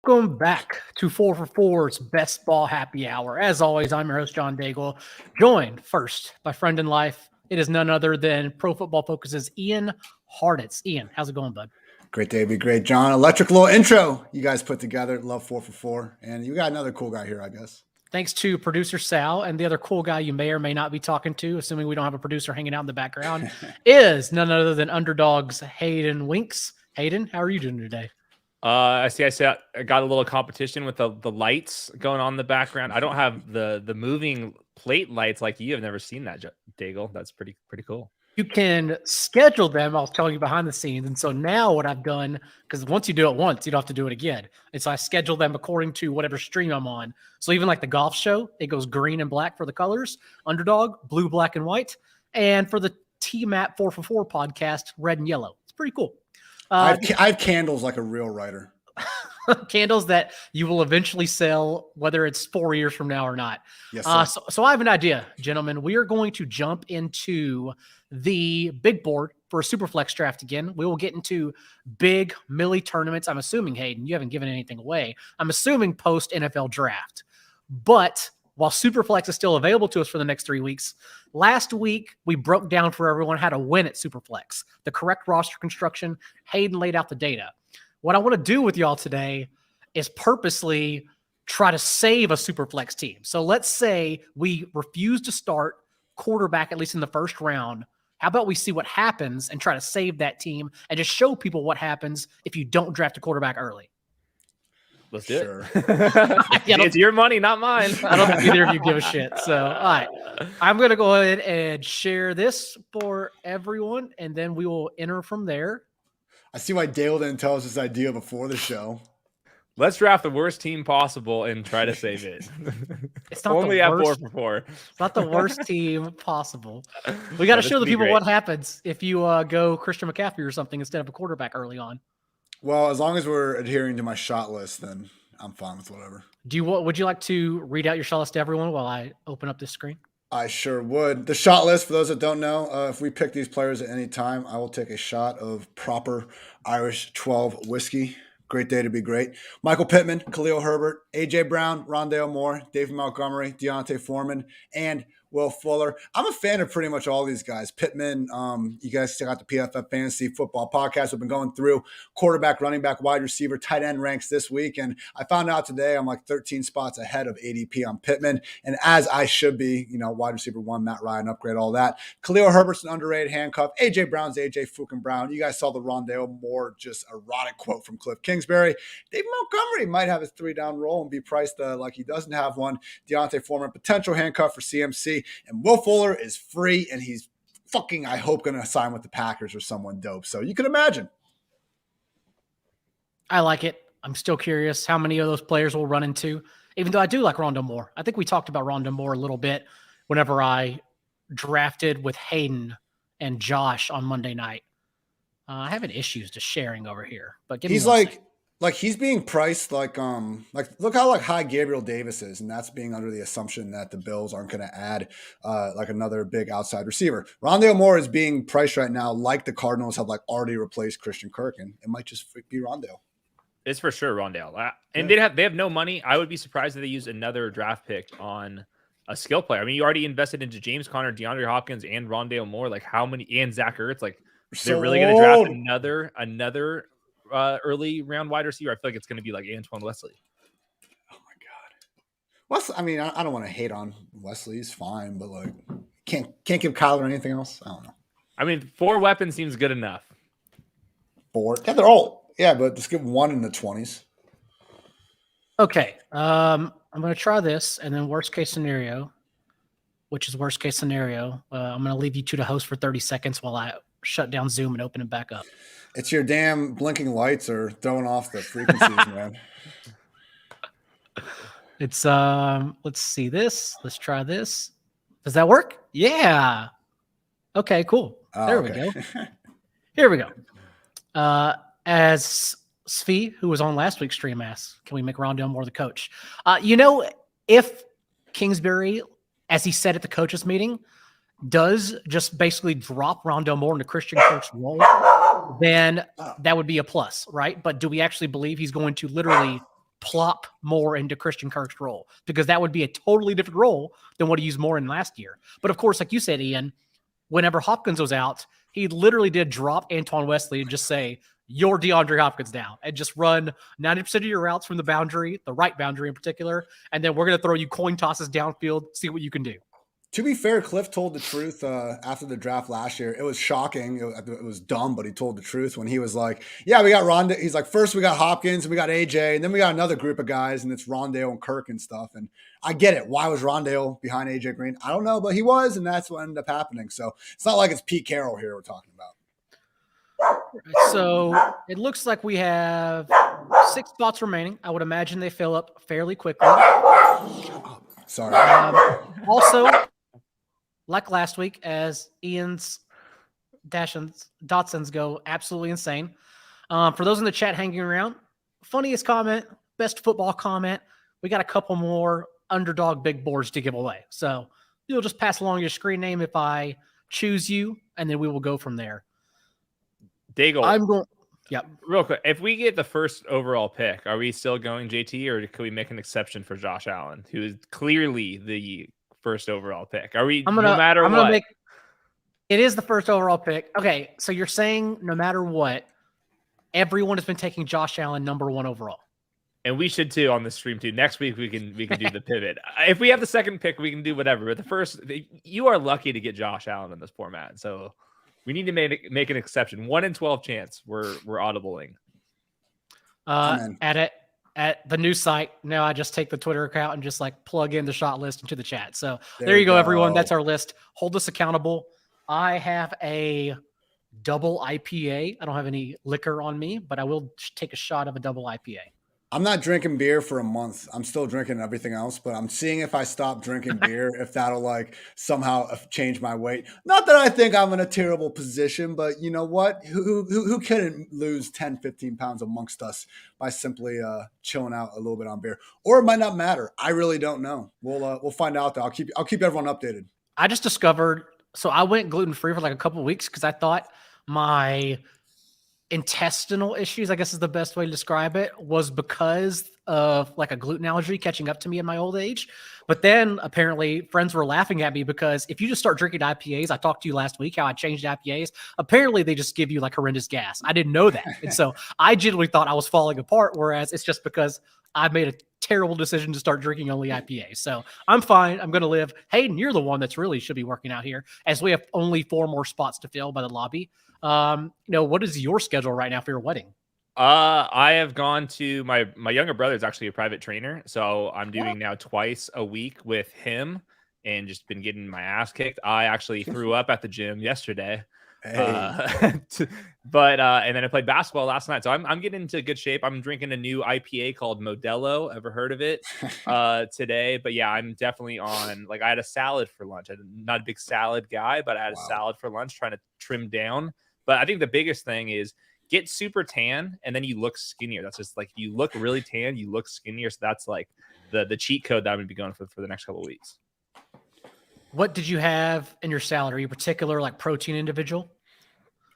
Welcome back to 4 for 4's Best Ball Happy Hour. As always, I'm your host, John Daigle, joined first by friend in life. It is none other than Pro Football Focus's Ian Hartitz. Ian, how's it going, bud? Great day, be great, John. Electric little intro you guys put together. Love 4 for 4. And you got another cool guy here, I guess. Thanks to producer Sal and the other cool guy you may or may not be talking to, assuming we don't have a producer hanging out in the background, is none other than Underdog's Hayden Winks. Hayden, how are you doing today? I got a little competition with the lights going on in the background. I don't have the moving plate lights like you. I've never seen that, Daigle. That's pretty cool. You can schedule them. I'll tell you behind the scenes. And so now what I've done, because once you do it once, you don't have to do it again. And so I schedule them according to whatever stream I'm on. So even like the golf show, it goes green and black for the colors. Underdog, blue, black, and white. And for the T-Map 4 for 4 podcast, red and yellow. It's pretty cool. I have candles like a real writer. Candles that you will eventually sell, whether it's 4 years from now or not. Yes, sir. So I have an idea, gentlemen. We are going to jump into the big board for a Superflex draft again. We will get into big Millie tournaments. I'm assuming, Hayden, you haven't given anything away. I'm assuming post NFL draft. But while Superflex is still available to us for the next 3 weeks, last week we broke down for everyone how to win at Superflex, the correct roster construction. Hayden laid out the data. What I want to do with y'all today is purposely try to save a Superflex team. So let's say we refuse to start quarterback, at least in the first round. How about we see what happens and try to save that team and just show people what happens if you don't draft a quarterback early? Let's do Sure. it. It's your money, not mine. I don't think either of you give a shit. So, all right. I'm going to go ahead and share this for everyone, and then we will enter from there. I see why Dale didn't tell us this idea before the show. Let's draft the worst team possible and try to save it. It's not only the at worst. 4 for 4. It's not the worst team possible. We got to show the people what happens if you go Christian McCaffrey or something instead of a quarterback early on. Well, as long as we're adhering to my shot list, then I'm fine with whatever. Would you like to read out your shot list to everyone while I open up this screen? I sure would. The shot list, for those that don't know, if we pick these players at any time, I will take a shot of proper Irish 12 whiskey. Great day to be great. Michael Pittman, Khalil Herbert, A.J. Brown, Rondale Moore, David Montgomery, Deontay Foreman, and Will Fuller. I'm a fan of pretty much all these guys. Pittman, you guys check out the PFF Fantasy Football Podcast. We've been going through quarterback, running back, wide receiver, tight end ranks this week. And I found out today I'm like 13 spots ahead of ADP on Pittman. And as I should be, wide receiver 1, Matt Ryan, upgrade, all that. Khalil Herbert's an underrated handcuff. A.J. Brown's A.J. fucking Brown. You guys saw the Rondale Moore, just erotic quote from Cliff Kingsbury. David Montgomery might have his 3-down role and be priced like he doesn't have one. Deontay Foreman, potential handcuff for CMC. And Will Fuller is free, and he's fucking, I hope, going to sign with the Packers or someone dope. So you can imagine. I like it. I'm still curious how many of those players we'll run into, even though I do like Rondale Moore. I think we talked about Rondale Moore a little bit whenever I drafted with Hayden and Josh on Monday night. I have issues just sharing over here, but give me he's like he's being priced like look how high Gabriel Davis is, and that's being under the assumption that the Bills aren't going to add like another big outside receiver. Rondale Moore is being priced right now like the Cardinals have already replaced Christian Kirk, and it might just be Rondale. It's for sure Rondale. And they have no money. I would be surprised if they use another draft pick on a skill player. I mean, you already invested into James Conner, DeAndre Hopkins, and Rondale Moore. Like how many? And Zach Ertz. Like they're really going to draft another early round wide receiver. I feel like it's going to be like Antoine Wesley. Oh my God. Wesley, I mean, I don't want to hate on Wesley. He's fine, but can't give Kyler anything else. I don't know. I mean, 4 weapons seems good enough. 4? Yeah, they're all. Yeah, but just give 1 in the 20s. Okay. I'm going to try this, and then worst case scenario, which is worst case scenario, I'm going to leave you two to host for 30 seconds while I shut down Zoom and open it back up. It's your damn blinking lights are throwing off the frequencies, man. It's let's see this. Let's try this. Does that work? Yeah. Okay, cool. There we go. Here we go. As Svi, who was on last week's stream, asked, can we make Rondale Moore the coach? If Kingsbury, as he said at the coaches meeting, does just basically drop Rondale Moore into Christian Kirk's role, then that would be a plus, right? But do we actually believe he's going to literally plop more into Christian Kirk's role, because that would be a totally different role than what he used more in last year. But of course, like you said, Ian, whenever Hopkins was out, he literally did drop Antoine Wesley and just say, "You're DeAndre Hopkins now," and just run 90% of your routes from the boundary, the right boundary in particular, and then we're going to throw you coin tosses downfield, see what you can do. To be fair, Cliff told the truth after the draft last year. It was shocking. It was dumb, but he told the truth when he was like, yeah, we got Rondale. He's like, first we got Hopkins and we got AJ, and then we got another group of guys, and it's Rondale and Kirk and stuff. And I get it. Why was Rondale behind AJ Green? I don't know, but he was, and that's what ended up happening. So it's not like it's Pete Carroll here we're talking about. So it looks like we have 6 spots remaining. I would imagine they fill up fairly quickly. Sorry. Also, like last week, as Ian's Dotsons go absolutely insane. For those in the chat hanging around, funniest comment, best football comment, we got a couple more Underdog big boards to give away. So you'll just pass along your screen name if I choose you, and then we will go from there. Daigle, I'm going. Yep. Real quick, if we get the first overall pick, are we still going JT, or can we make an exception for Josh Allen, who is clearly the first overall pick? Are we, no matter what? It is the first overall pick. Okay, so you're saying no matter what, everyone has been taking Josh Allen number 1 overall. And we should too on the stream too. Next week we can do the pivot. If we have the second pick, we can do whatever. But the first, you are lucky to get Josh Allen in this format. So we need to make an exception. 1 in 12 chance we're audibling. At the new site. Now I just take the Twitter account and just like plug in the shot list into the chat. So there you go, everyone. That's our list. Hold us accountable. I have a double IPA. I don't have any liquor on me, but I will take a shot of a double IPA. I'm not drinking beer for a month. I'm still drinking everything else, but I'm seeing if I stop drinking beer, if that'll like somehow change my weight. Not that I think I'm in a terrible position, but you know what? Who couldn't lose 10, 15 pounds amongst us by simply chilling out a little bit on beer? Or it might not matter. I really don't know. We'll find out though. I'll keep everyone updated. I just discovered, so I went gluten-free for like a couple of weeks because I thought my intestinal issues, I guess is the best way to describe it, was because of like a gluten allergy catching up to me in my old age. But then apparently friends were laughing at me because if you just start drinking IPAs, I talked to you last week how I changed IPAs. Apparently they just give you like horrendous gas. I didn't know that. And so I genuinely thought I was falling apart, whereas it's just because I made a terrible decision to start drinking only IPAs. So I'm fine. I'm going to live. Hayden, you're the one that's really should be working out here, as we have only 4 more spots to fill by the lobby. What is your schedule right now for your wedding? I have gone to my younger brother is actually a private trainer, so I'm doing now twice a week with him and just been getting my ass kicked. I actually threw up at the gym yesterday. Hey. But and then I played basketball last night, so I'm getting into good shape. I'm drinking a new IPA called Modelo. Ever heard of it? Today, but yeah, I'm definitely on. Like I had a salad for lunch. I'm not a big salad guy, but I had a salad for lunch, trying to trim down. But I think the biggest thing is get super tan, and then you look skinnier. That's just like you look really tan, you look skinnier. So that's like the cheat code that I'm gonna be going for the next couple of weeks. What did you have in your salad? Are you a particular like protein individual?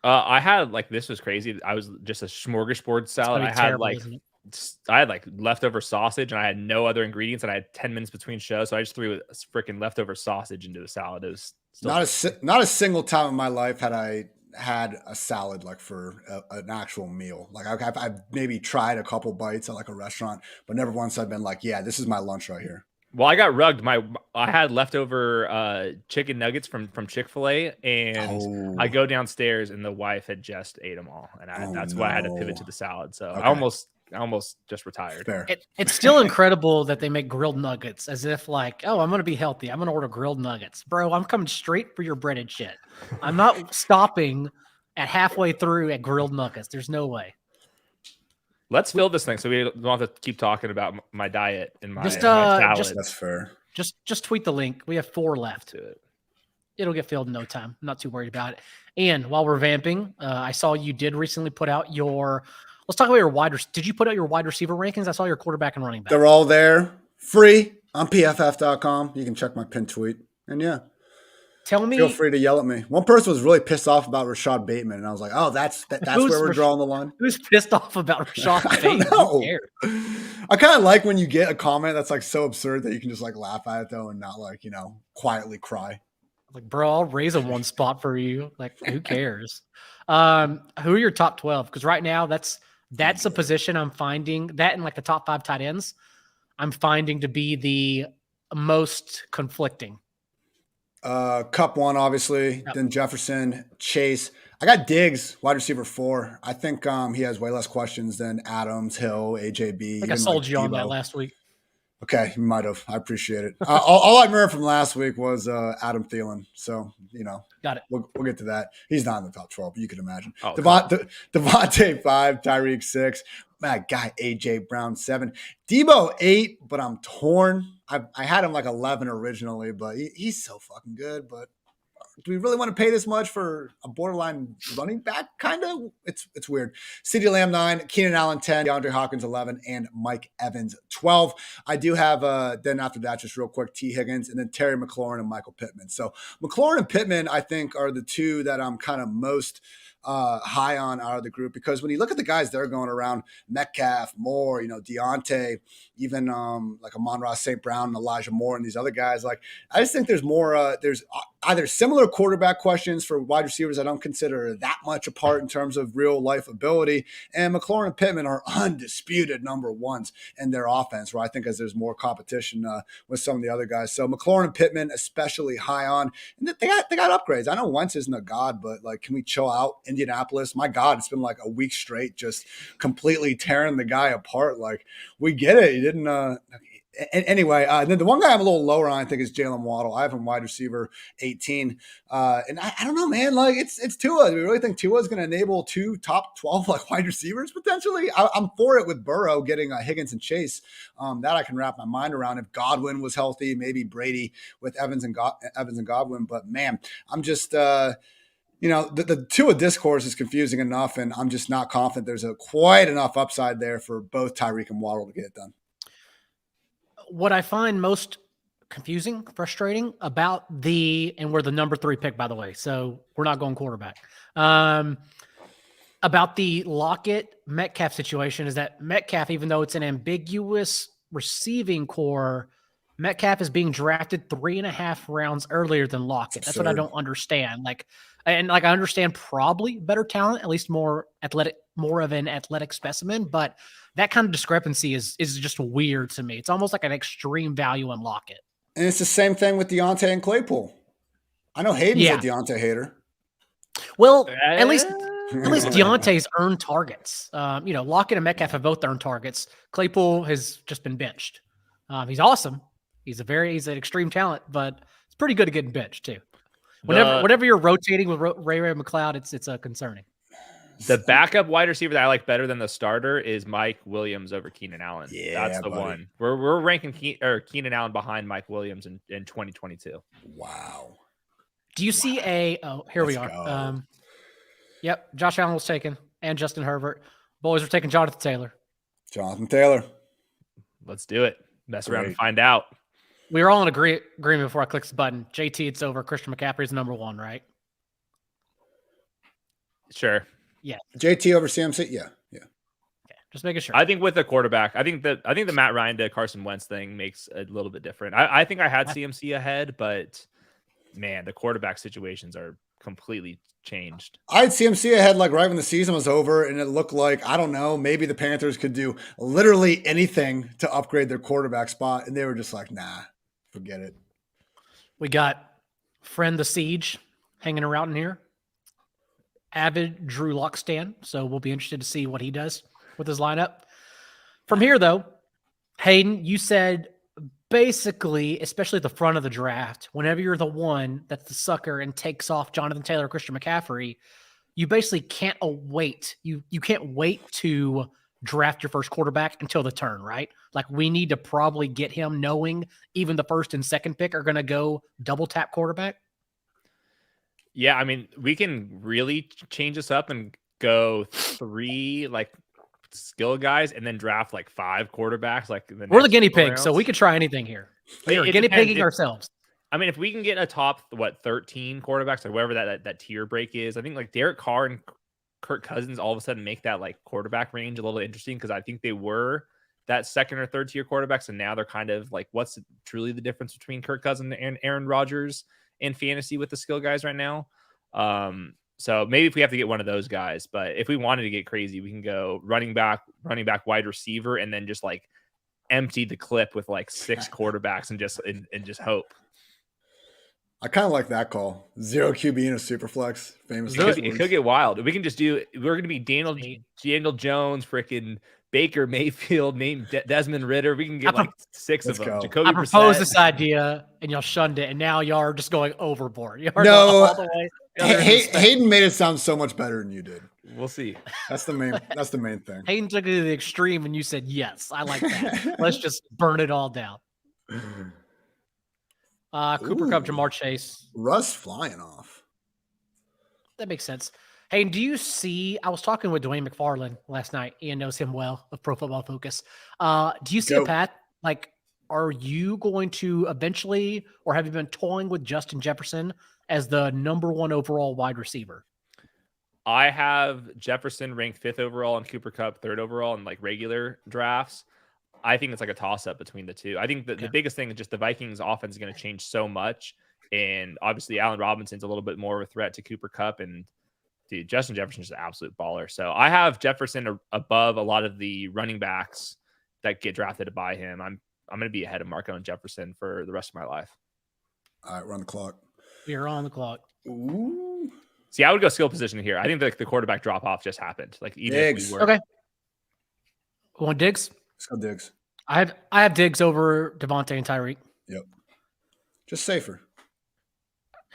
I had like, this was crazy. I was just a smorgasbord salad. I had like leftover sausage, and I had no other ingredients, and I had 10 minutes between shows, so I just threw a freaking leftover sausage into the salad. It was not a single time in my life had I had a salad like for an actual meal. Like I've maybe tried a couple bites at like a restaurant, but never once I've been like, yeah, this is my lunch right here. Well, I got rugged. I had leftover chicken nuggets from Chick-fil-A, and I go downstairs, and the wife had just ate them all, and that's why I had to pivot to the salad. So okay. I almost just retired. It's still incredible that they make grilled nuggets as if like, oh, I'm going to be healthy. I'm going to order grilled nuggets. Bro, I'm coming straight for your breaded shit. I'm not stopping at halfway through at grilled nuggets. There's no way. Let's fill this thing so we don't have to keep talking about my diet and my salad. That's fair. Just tweet the link. We have 4 left. It'll get filled in no time. I'm not too worried about it. And while we're vamping, I saw you did recently put out your – let's talk about your did you put out your wide receiver rankings? I saw your quarterback and running back. They're all there. Free on PFF.com. You can check my pinned tweet. And yeah. Tell me. Feel free to yell at me. One person was really pissed off about Rashad Bateman, and I was like, "Oh, that's where we're drawing the line." Who's pissed off about Rashad I Bateman? don't know. Who cares? I kind of like when you get a comment that's like so absurd that you can just like laugh at it though, and not like quietly cry. Like, bro, I'll raise a one spot for you. Like, who cares? Who are your top 12? Because right now, that's a position I'm finding that in like the top 5 tight ends, I'm finding to be the most conflicting. Cup 1, obviously. Yep. Then Jefferson, Chase. I got Diggs, wide receiver 4. I think he has way less questions than Adams, Hill, AJB. I think I sold you on that last week. Okay, you might have. I appreciate it. All I remember from last week was Adam Thielen. So, Got it. We'll get to that. He's not in the top 12, but you can imagine. Oh, Devontae 5, Tyreek 6, my guy AJ Brown 7, Debo 8, but I'm torn. I had him like 11 originally, but he's so fucking good. But do we really want to pay this much for a borderline running back? Kind of. It's weird. CeeDee Lamb 9, Keenan Allen 10, DeAndre Hopkins 11, and Mike Evans 12. I do have then after that, just real quick, T. Higgins, and then Terry McLaurin and Michael Pittman. So McLaurin and Pittman, I think, are the two that I'm kind of most high on out of the group, because when you look at the guys that are going around, Metcalf, Moore, Deontay, even like Amon-Ra St. Brown and Elijah Moore and these other guys, like I just think there's more there's either similar quarterback questions for wide receivers I don't consider that much apart in terms of real life ability, and McLaurin and Pittman are undisputed number ones in their offense, where I think as there's more competition with some of the other guys. So McLaurin and Pittman especially high on, and they got upgrades. I know Wentz isn't a god, but like, can we chill out? Indianapolis, my God, it's been like a week straight just completely tearing the guy apart. Like, we get it. He didn't anyway, then the one guy I'm a little lower on, I think, is Jalen Waddle. I have him wide receiver 18. And I don't know, man. Like, it's Tua. Do we really think Tua is going to enable 2 top 12 like wide receivers potentially? I'm for it with Burrow getting Higgins and Chase. That I can wrap my mind around. If Godwin was healthy, maybe Brady with Evans and Godwin. But man, I'm just the Tua discourse is confusing enough, and I'm just not confident there's quite enough upside there for both Tyreek and Waddle to get it done. What I find most confusing, frustrating about and we're the number 3 pick, by the way, so we're not going quarterback. About the Lockett Metcalf situation is that Metcalf, even though it's an ambiguous receiving core, Metcalf is being drafted 3.5 rounds earlier than Lockett. That's what I don't understand. I understand probably better talent, at least more athletic, more of an athletic specimen, but that kind of discrepancy is just weird to me. It's almost like an extreme value on Lockett. And it's the same thing with Deontay and Claypool. I know Hayden's a Deontay hater. Well, at least Deontay's earned targets. Lockett and Metcalf have both earned targets. Claypool has just been benched. He's awesome. He's an extreme talent, but it's pretty good at getting benched too. Whenever you're rotating with Ray McLeod, it's concerning. The backup wide receiver that I like better than the starter is Mike Williams over Keenan Allen. Yeah, that's the one. We're ranking Keenan Allen behind Mike Williams in 2022. Wow. Do you see here we are. Go. Yep, Josh Allen was taken, and Justin Herbert. Boys are taking Jonathan Taylor. Let's do it. Mess around and find out. We were all in agreement before I clicked the button. JT, it's over. Christian McCaffrey's number 1, right? Sure. Yeah. JT over CMC? Yeah. Okay. Just making sure. I think with the quarterback, I think the Matt Ryan to Carson Wentz thing makes a little bit different. I think I had CMC ahead, but man, the quarterback situations are completely changed. I had CMC ahead like right when the season was over, and it looked like, I don't know, maybe the Panthers could do literally anything to upgrade their quarterback spot, and they were just like, nah, forget it. We got friend the Siege hanging around in here. Avid Drew Lock stan, so we'll be interested to see what he does with his lineup. From here, though, Hayden, you said basically, especially at the front of the draft, whenever you're the one that's the sucker and takes off Jonathan Taylor, Christian McCaffrey, you basically can't wait. You can't wait to draft your first quarterback until the turn, right? Like, we need to probably get him knowing even the first and second pick are going to go double tap quarterback. Yeah, I mean, we can really change this up and go 3 like skill guys and then draft like 5 quarterbacks. Like, we're the guinea pigs, so we could try anything here. We're guinea pigging ourselves. I mean, if we can get a top 13 quarterbacks or whatever that tier break is, I think like Derek Carr and Kirk Cousins all of a sudden make that like quarterback range a little interesting because I think they were that second or third tier quarterbacks, and now they're kind of like, what's truly the difference between Kirk Cousins and Aaron Rodgers in fantasy with the skill guys right now? So maybe if we have to get one of those guys, but if we wanted to get crazy, we can go running back, wide receiver, and then just like empty the clip with like 6 quarterbacks and just hope. I kind of like that call. 0 QB in a Superflex. Famous. It could get wild. We can just do. We're going to be Daniel Jones, freaking Baker Mayfield, named Desmond Ritter. We can get like 6 of them. Jacoby I proposed Brissett. this idea and y'all shunned it, and now y'all are just going overboard. Y'all are No, all the way. Hayden made it sound so much better than you did. We'll see. That's the main thing. Hayden took it to the extreme, and you said yes. I like that. Let's just burn it all down. Cooper Kupp, Jamar Chase. Russ flying off. That makes sense. Hey, do you see? I was talking with Dwayne McFarland last night. Ian knows him well of Pro Football Focus. Do you see a path? Like, are you going to eventually, or have you been toying with Justin Jefferson as the number 1 overall wide receiver? I have Jefferson ranked 5th overall and Cooper Kupp 3rd overall in like regular drafts. I think it's like a toss-up between the two. I think the biggest thing is just the Vikings offense is going to change so much. And obviously Allen Robinson's a little bit more of a threat to Cooper Kupp. And dude, Justin Jefferson's just an absolute baller. So I have Jefferson above a lot of the running backs that get drafted by him. I'm going to be ahead of Marco and Jefferson for the rest of my life. All right, run the clock. We're on the clock. Ooh. See, I would go skill position here. I think the quarterback drop-off just happened. Like even Diggs. If we were... Okay. Want Diggs? Let's go Diggs. I have Diggs over Devontae and Tyreek. Yep. Just safer.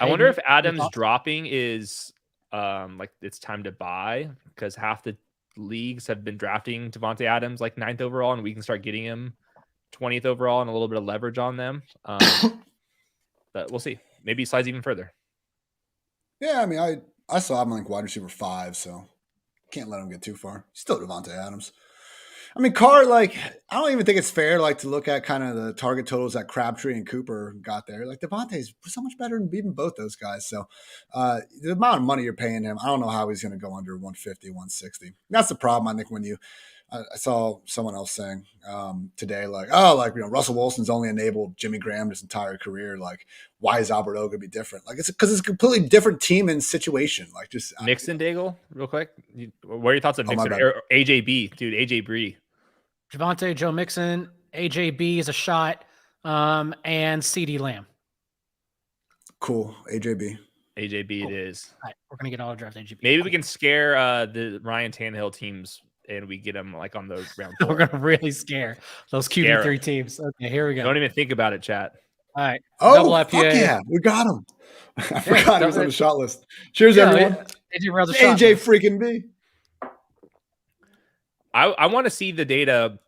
I wonder if Adams dropping is like it's time to buy because half the leagues have been drafting Devontae Adams like 9th overall, and we can start getting him 20th overall and a little bit of leverage on them. But we'll see. Maybe he slides even further. Yeah, I mean, I saw him like wide receiver 5, so can't let him get too far. Still Devontae Adams. I mean, Carr, like, I don't even think it's fair, like, to look at kind of the target totals that Crabtree and Cooper got there. Like, Devontae's so much better than even both those guys. So, the amount of money you're paying him, I don't know how he's going to go under 150, 160. That's the problem, I think, when you I saw someone else saying today, like, Russell Wilson's only enabled Jimmy Graham his entire career. Like, why is Albert O going to be different? Like, it's because it's a completely different team and situation. Like, just Mixon, Daigle, real quick. What are your thoughts on Mixon? AJB, dude, AJ Bree. Javonte, Joe Mixon, AJB is a shot, and CeeDee Lamb. Cool, AJB. AJB cool. It is. All right, we're going to get auto draft AJB. Maybe we can scare the Ryan Tannehill teams and we get them like on those round 4. We're going to really scare those QB3 teams. Okay, here we go. Don't even think about it, chat. All right. Oh, fuck yeah. We got him. I forgot he was on the shot list. Cheers, everyone. AJ freaking B. I want to see the data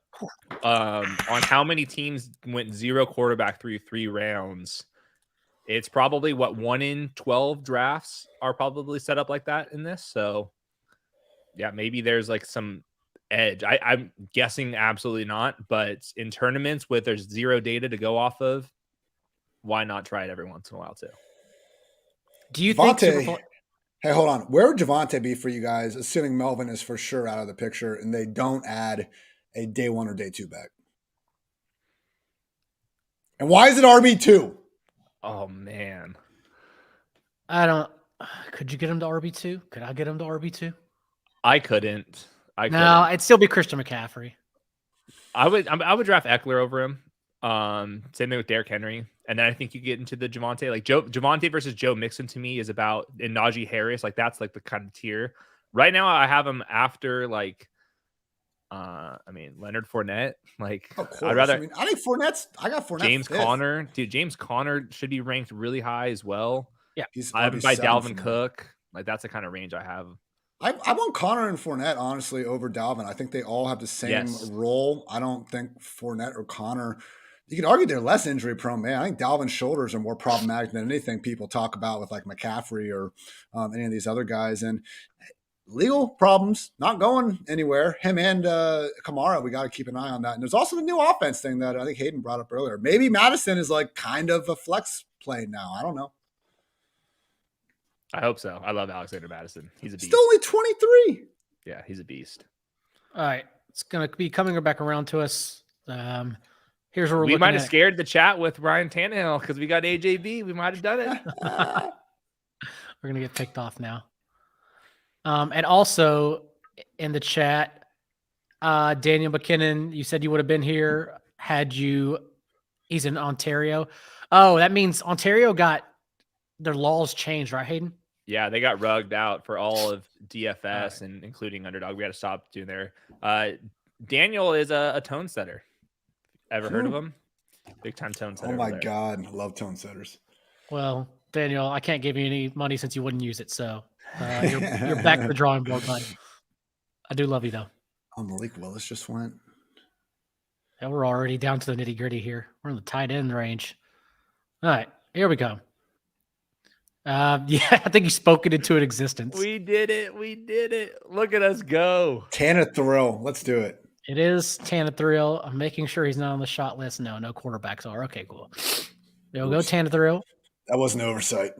on how many teams went 0 quarterback through 3 rounds. It's probably 1 in 12 drafts are probably set up like that in this. So yeah, maybe there's like some edge. I'm guessing absolutely not, but in tournaments with there's 0 data to go off of, why not try it every once in a while too? Do you think Hey, hold on. Where would Javonte be for you guys, assuming Melvin is for sure out of the picture and they don't add a day 1 or day 2 back? And why is it RB2? Oh, man. Could you get him to RB2? Could I get him to RB2? I couldn't. No, it'd still be Christian McCaffrey. I would draft Eckler over him. Same thing with Derrick Henry. And then I think you get into the Javonte, like Javonte versus Joe Mixon to me is about, and Najee Harris, like that's like the kind of tier. Right now I have him after like, Leonard Fournette. Like, I'd rather. I think I got Fournette. James Conner, dude. James Conner should be ranked really high as well. Yeah, I have him by Dalvin Cook. Like that's the kind of range I have. I want Conner and Fournette honestly over Dalvin. I think they all have the same role. I don't think Fournette or Conner. You could argue they're less injury prone, man. I think Dalvin's shoulders are more problematic than anything people talk about with like McCaffrey or any of these other guys. And legal problems, not going anywhere. Him and Kamara, we got to keep an eye on that. And there's also the new offense thing that I think Hayden brought up earlier. Maybe Madison is like kind of a flex play now. I don't know. I hope so. I love Alexander Madison. He's a beast. Still only 23. Yeah, he's a beast. All right. It's going to be coming back around to us. Here's where we might have scared the chat with Ryan Tannehill because we got AJB. We might have done it. We're going to get picked off now. And also in the chat, Daniel McKinnon, you said you would have been here had you. He's in Ontario. Oh, that means Ontario got their laws changed, right, Hayden? Yeah, they got rugged out for all of DFS and including Underdog. We had to stop doing there. Daniel is a tone setter. Ever heard of him? Big time tone setter. Oh my God. I love tone setters. Well, Daniel, I can't give you any money since you wouldn't use it. So you're back to the drawing board, bud. I do love you though. Oh, Malik Willis just went. And we're already down to the nitty gritty here. We're in the tight end range. All right, here we go. Yeah, I think you spoke it into existence. We did it. We did it. Look at us go. Tanner Thrill. Let's do it. It is Tannehill. I'm making sure he's not on the shot list. No quarterbacks are. Okay, cool. We'll go Tannehill. That was an oversight.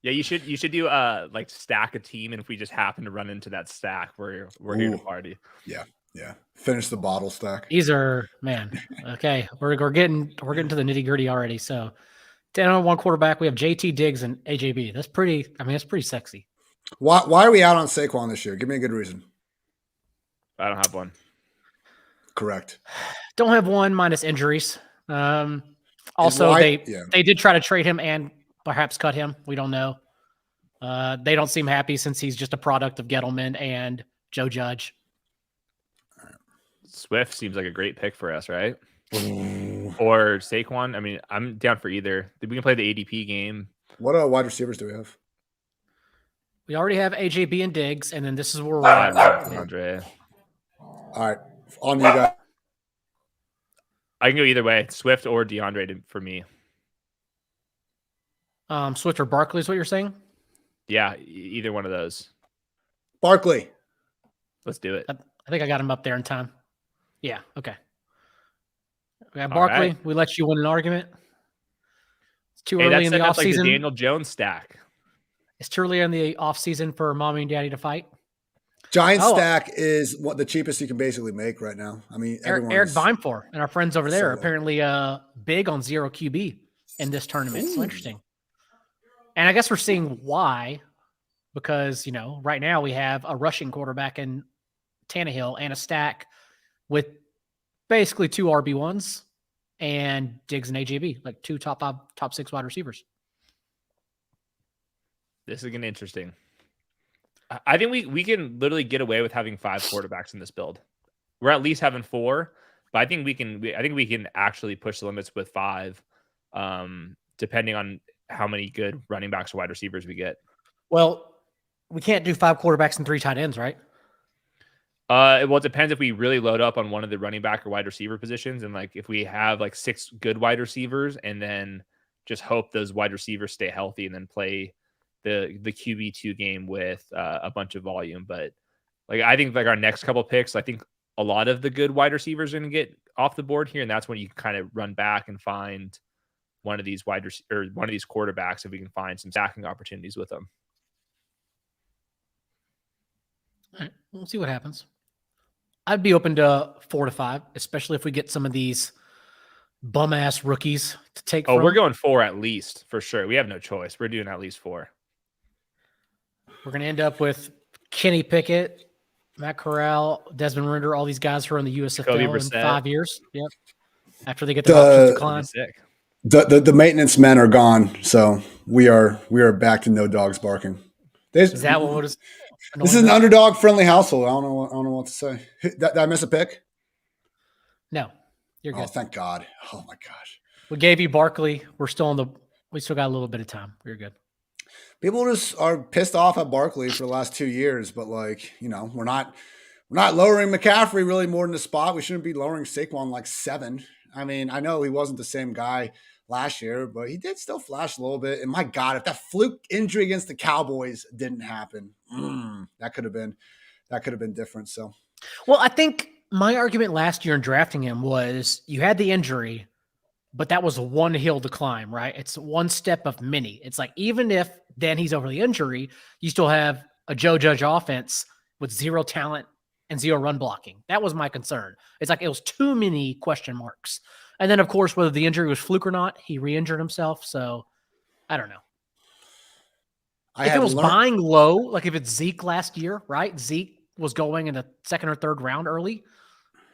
Yeah, you should do like stack a team, and if we just happen to run into that stack, we're here to party. Yeah. Finish the bottle stack. These are okay. We're getting to the nitty gritty already. So 10 on one quarterback. We have JT Diggs and AJB. That's pretty. That's pretty sexy. Why are we out on Saquon this year? Give me a good reason. I don't have one. Correct. Don't have one minus injuries. Also, they did try to trade him and perhaps cut him. We don't know. They don't seem happy since he's just a product of Gettleman and Joe Judge. Swift seems like a great pick for us, right? Or Saquon. I mean, I'm down for either. We can play the ADP game. What wide receivers do we have? We already have AJB and Diggs, and then this is where we're at. Andre. All right. On you guys. I can go either way. Swift or DeAndre for me. Swift or Barkley is what you're saying? Yeah, either one of those. Barkley. Let's do it. I think I got him up there in time. Yeah, okay. We have Barkley. Right. We let you win an argument. It's too early in the offseason. Like the Daniel Jones stack. It's too early in the offseason for mommy and daddy to fight. Giant stack is what the cheapest you can basically make right now. I mean, Eric Vinefor and our friends over there are apparently big on ZeroQB in this tournament. Ooh. So interesting. And I guess we're seeing why, because, right now we have a rushing quarterback in Tannehill and a stack with basically two RB1s and Diggs and AJB, like two top 6 wide receivers. This is getting interesting. I think we can literally get away with having 5 quarterbacks in this build. We're at least having 4, but I think we can actually push the limits with 5, depending on how many good running backs or wide receivers we get. Well, we can't do 5 quarterbacks and 3 tight ends, right? Well, it depends if we really load up on one of the running back or wide receiver positions, and like if we have like 6 good wide receivers, and then just hope those wide receivers stay healthy, and then play the QB2 game with a bunch of volume. But like I think like our next couple picks, I think a lot of the good wide receivers are going to get off the board here, and that's when you kind of run back and find one of these one of these quarterbacks if we can find some stacking opportunities with them. All right, we'll see what happens. I'd be open to 4 to 5, especially if we get some of these bum ass rookies to take. Oh, we're going 4 at least for sure. We have no choice. We're doing at least 4. We're going to end up with Kenny Pickett, Matt Corral, Desmond Ridder, all these guys who are in the USFL in 5 years. Yep. After they get their options declined. The maintenance men are gone, so we are back to no dogs barking. Is that what is? This is an underdog friendly household. I don't know what to say. Did I miss a pick? No, you're good. Oh, thank God. Oh my gosh. We gave you Barkley. We still got a little bit of time. We're good. People just are pissed off at Barkley for the last 2 years, but we're not lowering McCaffrey really more than the spot. We shouldn't be lowering Saquon like 7. I mean, I know he wasn't the same guy last year, but he did still flash a little bit. And my God, if that fluke injury against the Cowboys didn't happen, That could have been different. So, Well, I think my argument last year in drafting him was you had the injury, but that was one hill to climb, right? It's one step of many. It's like, even if then he's over the injury, you still have a Joe Judge offense with zero talent and zero run blocking. That was my concern. It's like, it was too many question marks. And then, of course, whether the injury was fluke or not, he re-injured himself. So I don't know. If it was buying low, like if it's Zeke last year, right? Zeke was going in the second or third round early,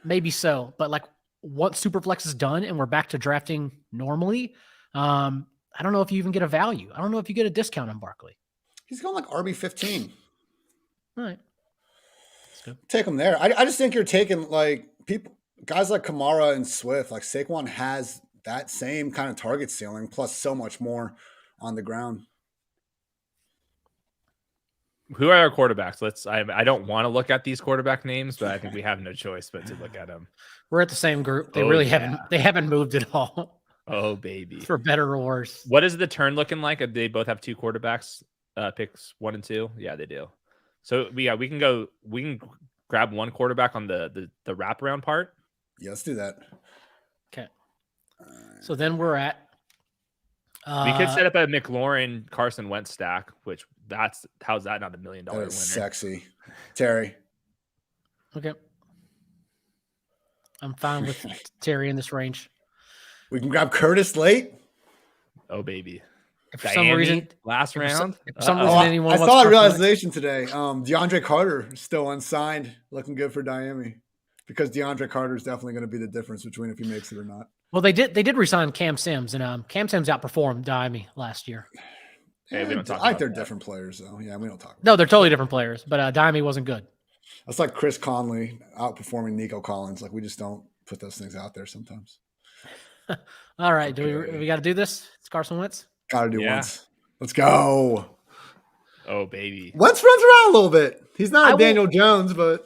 maybe so. But like, once Superflex is done and we're back to drafting normally, I don't know if you even get a value. I don't know if you get a discount on Barkley. He's going like RB15. All right. That's good. Take him there. I just think you're taking like guys like Kamara and Swift. Like Saquon has that same kind of target ceiling plus so much more on the ground. Who are our quarterbacks? I don't want to look at these quarterback names, but I think we have no choice but to look at them. We're at the same group. They really haven't moved at all. Oh, baby. For better or worse. What is the turn looking like? They both have two quarterbacks, picks 1 and 2. Yeah, they do. So we can grab one quarterback on the wraparound part. Yeah, let's do that. Okay. So then we're at. We could set up a McLaurin Carson Wentz stack, which how's that not $1 million winner? Sexy. Terry. Okay. I'm fine with Terry in this range. We can grab Curtis late. Oh, baby. If for some reason, last round. If for some reason anyone I wants saw a to realization today. DeAndre Carter is still unsigned, looking good for Miami, because DeAndre Carter is definitely going to be the difference between if he makes it or not. Well, they did resign Cam Sims, and Cam Sims outperformed Miami last year. Hey, we don't talk I think about they're that. different players, though. Yeah, we don't talk about No, they're totally different players, but Miami wasn't good. That's like Chris Conley outperforming Nico Collins. Like, we just don't put those things out there sometimes. All right, do we got to do this? It's Carson Wentz. Got to do once. Let's go. Oh, baby. Wentz runs around a little bit. He's not a Daniel Jones, but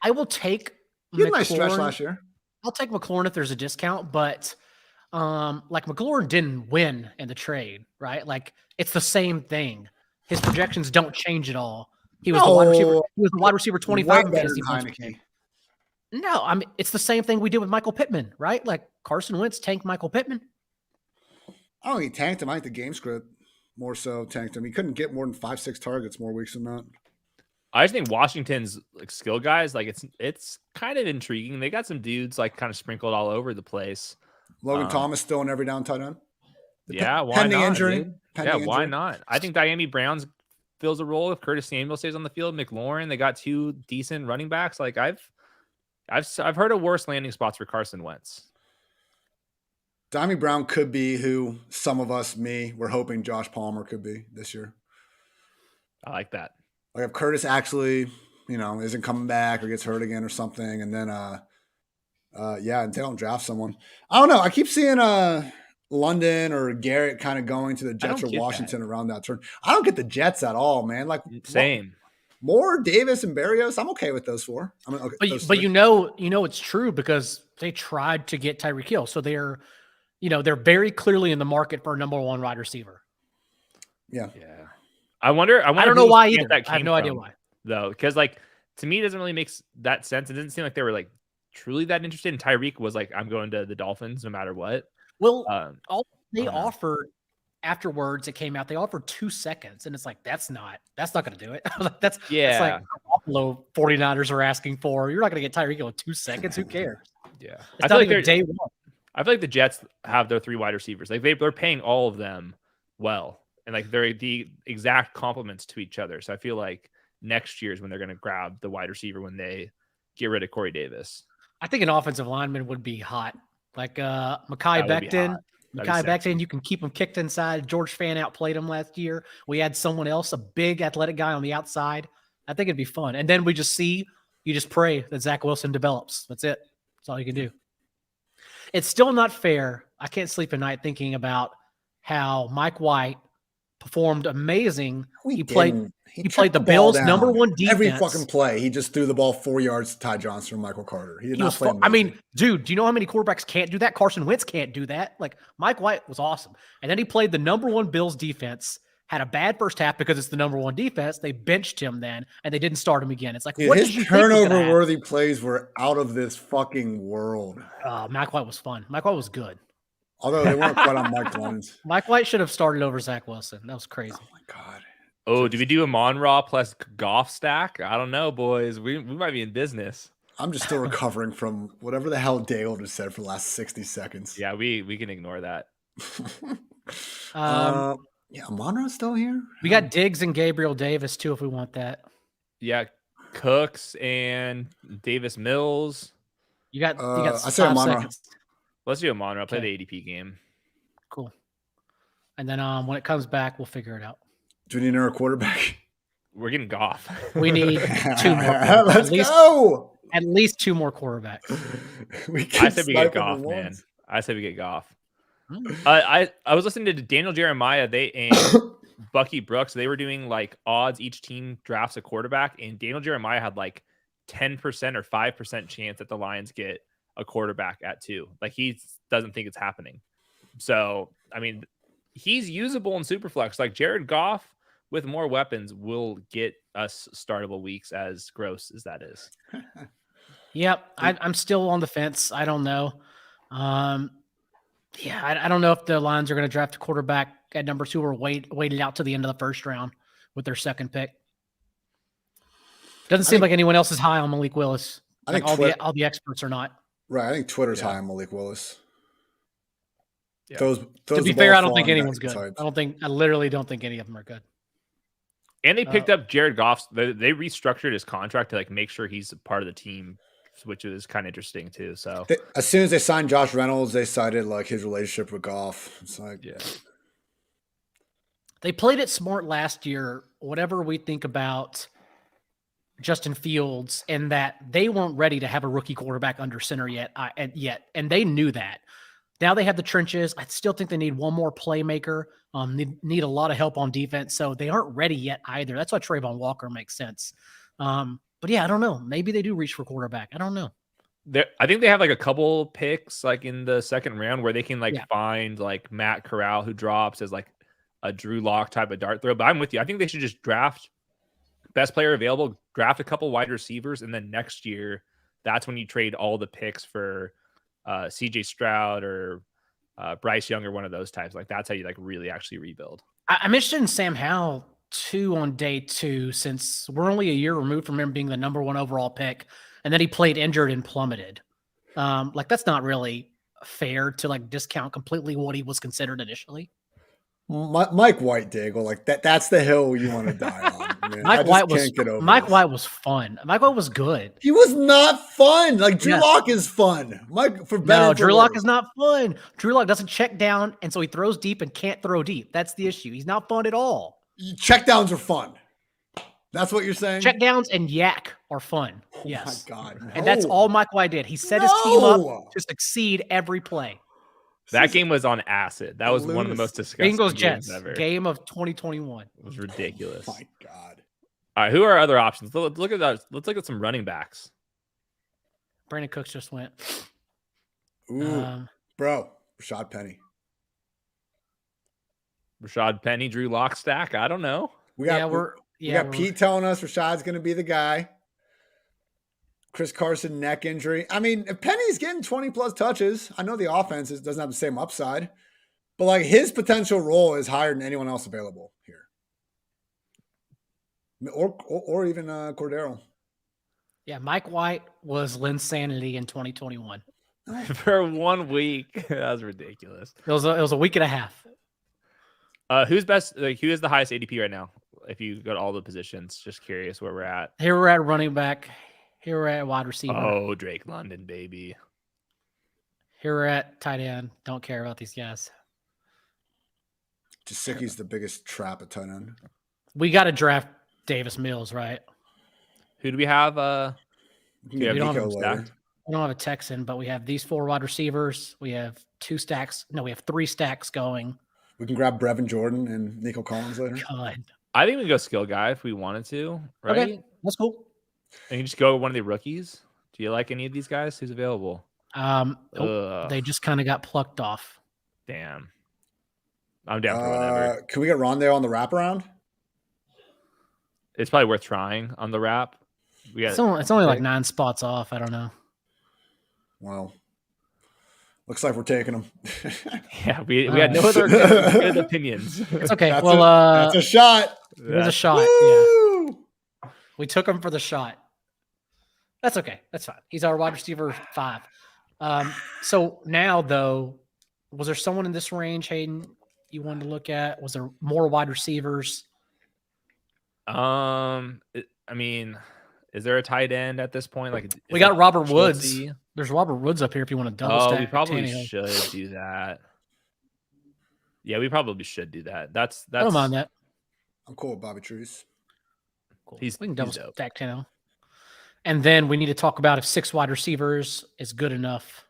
I will take he had a nice stretch last year. I'll take McLaurin if there's a discount, but like McLaurin didn't win in the trade, right? Like, it's the same thing. His projections don't change at all. He was the wide receiver. He was the wide receiver 25 in fantasy points. No, I mean, it's the same thing we did with Michael Pittman, right? Like, Carson Wentz tanked Michael Pittman. I don't think he tanked him. I think the game script more so tanked him. He couldn't get more than 5-6 targets more weeks than that. I just think Washington's like skill guys, like it's kind of intriguing. They got some dudes like kind of sprinkled all over the place. Logan Thomas still in every down tight end. Yeah, why pending not? Injury. Pending why not? I think Miami Browns fills a role if Curtis Samuel stays on the field. McLaurin, they got two decent running backs. Like I've heard of worse landing spots for Carson Wentz. Dimey Brown could be who some of us, we're hoping Josh Palmer could be this year. I like that. Like if Curtis actually, isn't coming back or gets hurt again or something, and then and they don't draft someone. I don't know. I keep seeing London or Garrett kind of going to the Jets or Washington around that turn. I don't get the Jets at all, man. Like same. Moore, Davis, and Berrios, I'm okay with those four. But you know it's true because they tried to get Tyreek Hill, so they're very clearly in the market for a number one wide receiver. Yeah. I wonder. I don't know why either. I have no idea why. Though, because like to me, it doesn't really make that sense. It doesn't seem like they were like truly that interested. And Tyreek was like, "I'm going to the Dolphins no matter what." Well, all they offered afterwards, it came out they offered 2 seconds, and it's like that's not going to do it. that's like Buffalo 49ers are asking for. You're not going to get Tyreek Hill in 2 seconds. Who cares? Yeah, I feel like they're day one. I feel like the Jets have their 3 wide receivers. Like they're paying all of them well. And like they're the exact complements to each other. So I feel like next year is when they're going to grab the wide receiver when they get rid of Corey Davis. I think an offensive lineman would be hot. Like Mekhi Becton, you can keep him kicked inside. George Fan outplayed him last year. We had someone else, a big athletic guy on the outside. I think it'd be fun. And then you just pray that Zach Wilson develops. That's it. That's all you can do. It's still not fair. I can't sleep at night thinking about how Mike White performed amazing. He played the Bills' number one defense. Every fucking play, he just threw the ball 4 yards to Ty Johnson or Michael Carter. He did not play. I mean, dude, do you know how many quarterbacks can't do that? Carson Wentz can't do that. Like Mike White was awesome, and then he played the number one Bills defense, had a bad first half because it's the number one defense. They benched him then, and they didn't start him again. It's like, Dude, what his did you think was gonna happen? turnover-worthy plays were out of this fucking world. Mike White was fun. Mike White was good. Although they weren't quite on Mike Lawrence. Mike White should have started over Zach Wilson. That was crazy. Oh my god. Oh, do we do a Monra plus Goff stack? I don't know, boys. We might be in business. I'm just still recovering from whatever the hell Daigle just said for the last 60 seconds. Yeah, we can ignore that. Yeah, Monroe's still here. We got Diggs and Gabriel Davis too, if we want that. Yeah, Cooks and Davis Mills. You got I say 5 Monroe. seconds. Let's do a Monra. Play Okay. the ADP game. Cool. And then when it comes back, we'll figure it out. Do we need another quarterback? We're getting Goff. We need 2 more. Let's go. At least 2 more quarterbacks. I said we get Goff, man. I said we get Goff. I was listening to Daniel Jeremiah. They and Bucky Brooks. They were doing like odds. Each team drafts a quarterback, and Daniel Jeremiah had like 10% or 5% chance that the Lions get a quarterback at 2. Like he doesn't think it's happening. So I mean, he's usable in Superflex. Like Jared Goff with more weapons will get us startable weeks, as gross as that is. Yep. I'm still on the fence. I don't know. Yeah, I don't know if the Lions are going to draft a quarterback at number 2 or wait it out to the end of the first round with their second pick. Doesn't seem like anyone else is high on Malik Willis. I Like think all the experts are not. Right. I think Twitter's Yeah. high on Malik Willis. Yeah. Throws To be the fair, ball I don't think far anyone's and good. types. I literally don't think any of them are good. And they picked up Jared Goff. They restructured his contract to like make sure he's a part of the team, which is kind of interesting too. So As soon as they signed Josh Reynolds, they cited like his relationship with Goff. It's like, yeah, They played it smart last year. Whatever we think about Justin Fields, and that they weren't ready to have a rookie quarterback under center yet, and they knew that. Now they have the trenches. I still think they need one more playmaker. Need a lot of help on defense, so they aren't ready yet either. That's why Trayvon Walker makes sense. But yeah, I don't know. Maybe they do reach for quarterback. I don't know. I think they have like a couple picks like in the second round where they can like find like Matt Corral who drops as like a Drew Lock type of dart throw. But I'm with you. I think they should just draft best player available, draft a couple wide receivers, and then next year, that's when you trade all the picks for CJ Stroud or Bryce Young or one of those types. Like that's how you like really actually rebuild. I'm interested in Sam Howell too on day 2, since we're only a year removed from him being the number 1 overall pick, and then he played injured and plummeted. Like that's not really fair to like discount completely what he was considered initially. Mike White, Daigle, like that's the hill you want to die on. Man. Mike White was fun. Mike White was good. He was not fun. Like Drew Lock is fun. Drew Lock is not fun. Drew Lock doesn't check down, and so he throws deep and can't throw deep. That's the issue. He's not fun at all. Checkdowns are fun. That's what you're saying? Checkdowns and yak are fun. Yes. Oh my God. No. And that's all Mike White did. He set his team up to succeed every play. That game was on acid. That was one of the most disgusting Bengals games Jets ever. game of 2021. It was ridiculous. Oh my God. All right, who are our other options? Let's look at that. Let's look at some running backs. Brandon Cooks just went. Ooh, bro, Rashad Penny. Rashad Penny, Drew Lock stack. I don't know. We got Pete telling us Rashad's going to be the guy. Chris Carson neck injury. I mean, if Penny's getting 20 plus touches, I know the offense doesn't have the same upside, but like his potential role is higher than anyone else available here, or even Cordero. Yeah, Mike White was Linsanity in 2021 for 1 week. That was ridiculous. It was a week and a half. Who's best? Like, who is the highest ADP right now? If you go to all the positions, just curious where we're at. Here we're at running back. Here we're at wide receiver. Oh, Drake London, baby. Here we're at tight end. Don't care about these guys. Jasicki's the biggest trap at tight end. We got to draft Davis Mills, right? Who do we have? We don't have a Texan, but we have these 4 wide receivers. We have 2 stacks. No, we have 3 stacks going. We can grab Brevin Jordan and Nico Collins later. God. I think we can go skill guy if we wanted to, right? Okay, that's cool. And you just go one of the rookies. Do you like any of these guys? Who's available? They just kind of got plucked off. Damn. I'm down for whatever. Can we get Rondale on the wraparound? It's probably worth trying on the wrap. It's only like 9 spots off. I don't know. Well, looks like we're taking them. Yeah, we had no other good opinions. It's okay. That's a shot. There's a shot. Woo! Yeah. We took him for the shot. That's okay. That's fine. He's our wide receiver 5. So now, though, was there someone in this range, Hayden, you wanted to look at? Was there more wide receivers? I mean, is there a tight end at this point? Like we got Robert Woods. There's Robert Woods up here if you want to double stack. We probably should do that. Yeah, we probably should do that. That's I don't mind that. I'm cool with Bobby Truce. Cool. We can double stack Tannehill. And then we need to talk about if 6 wide receivers is good enough.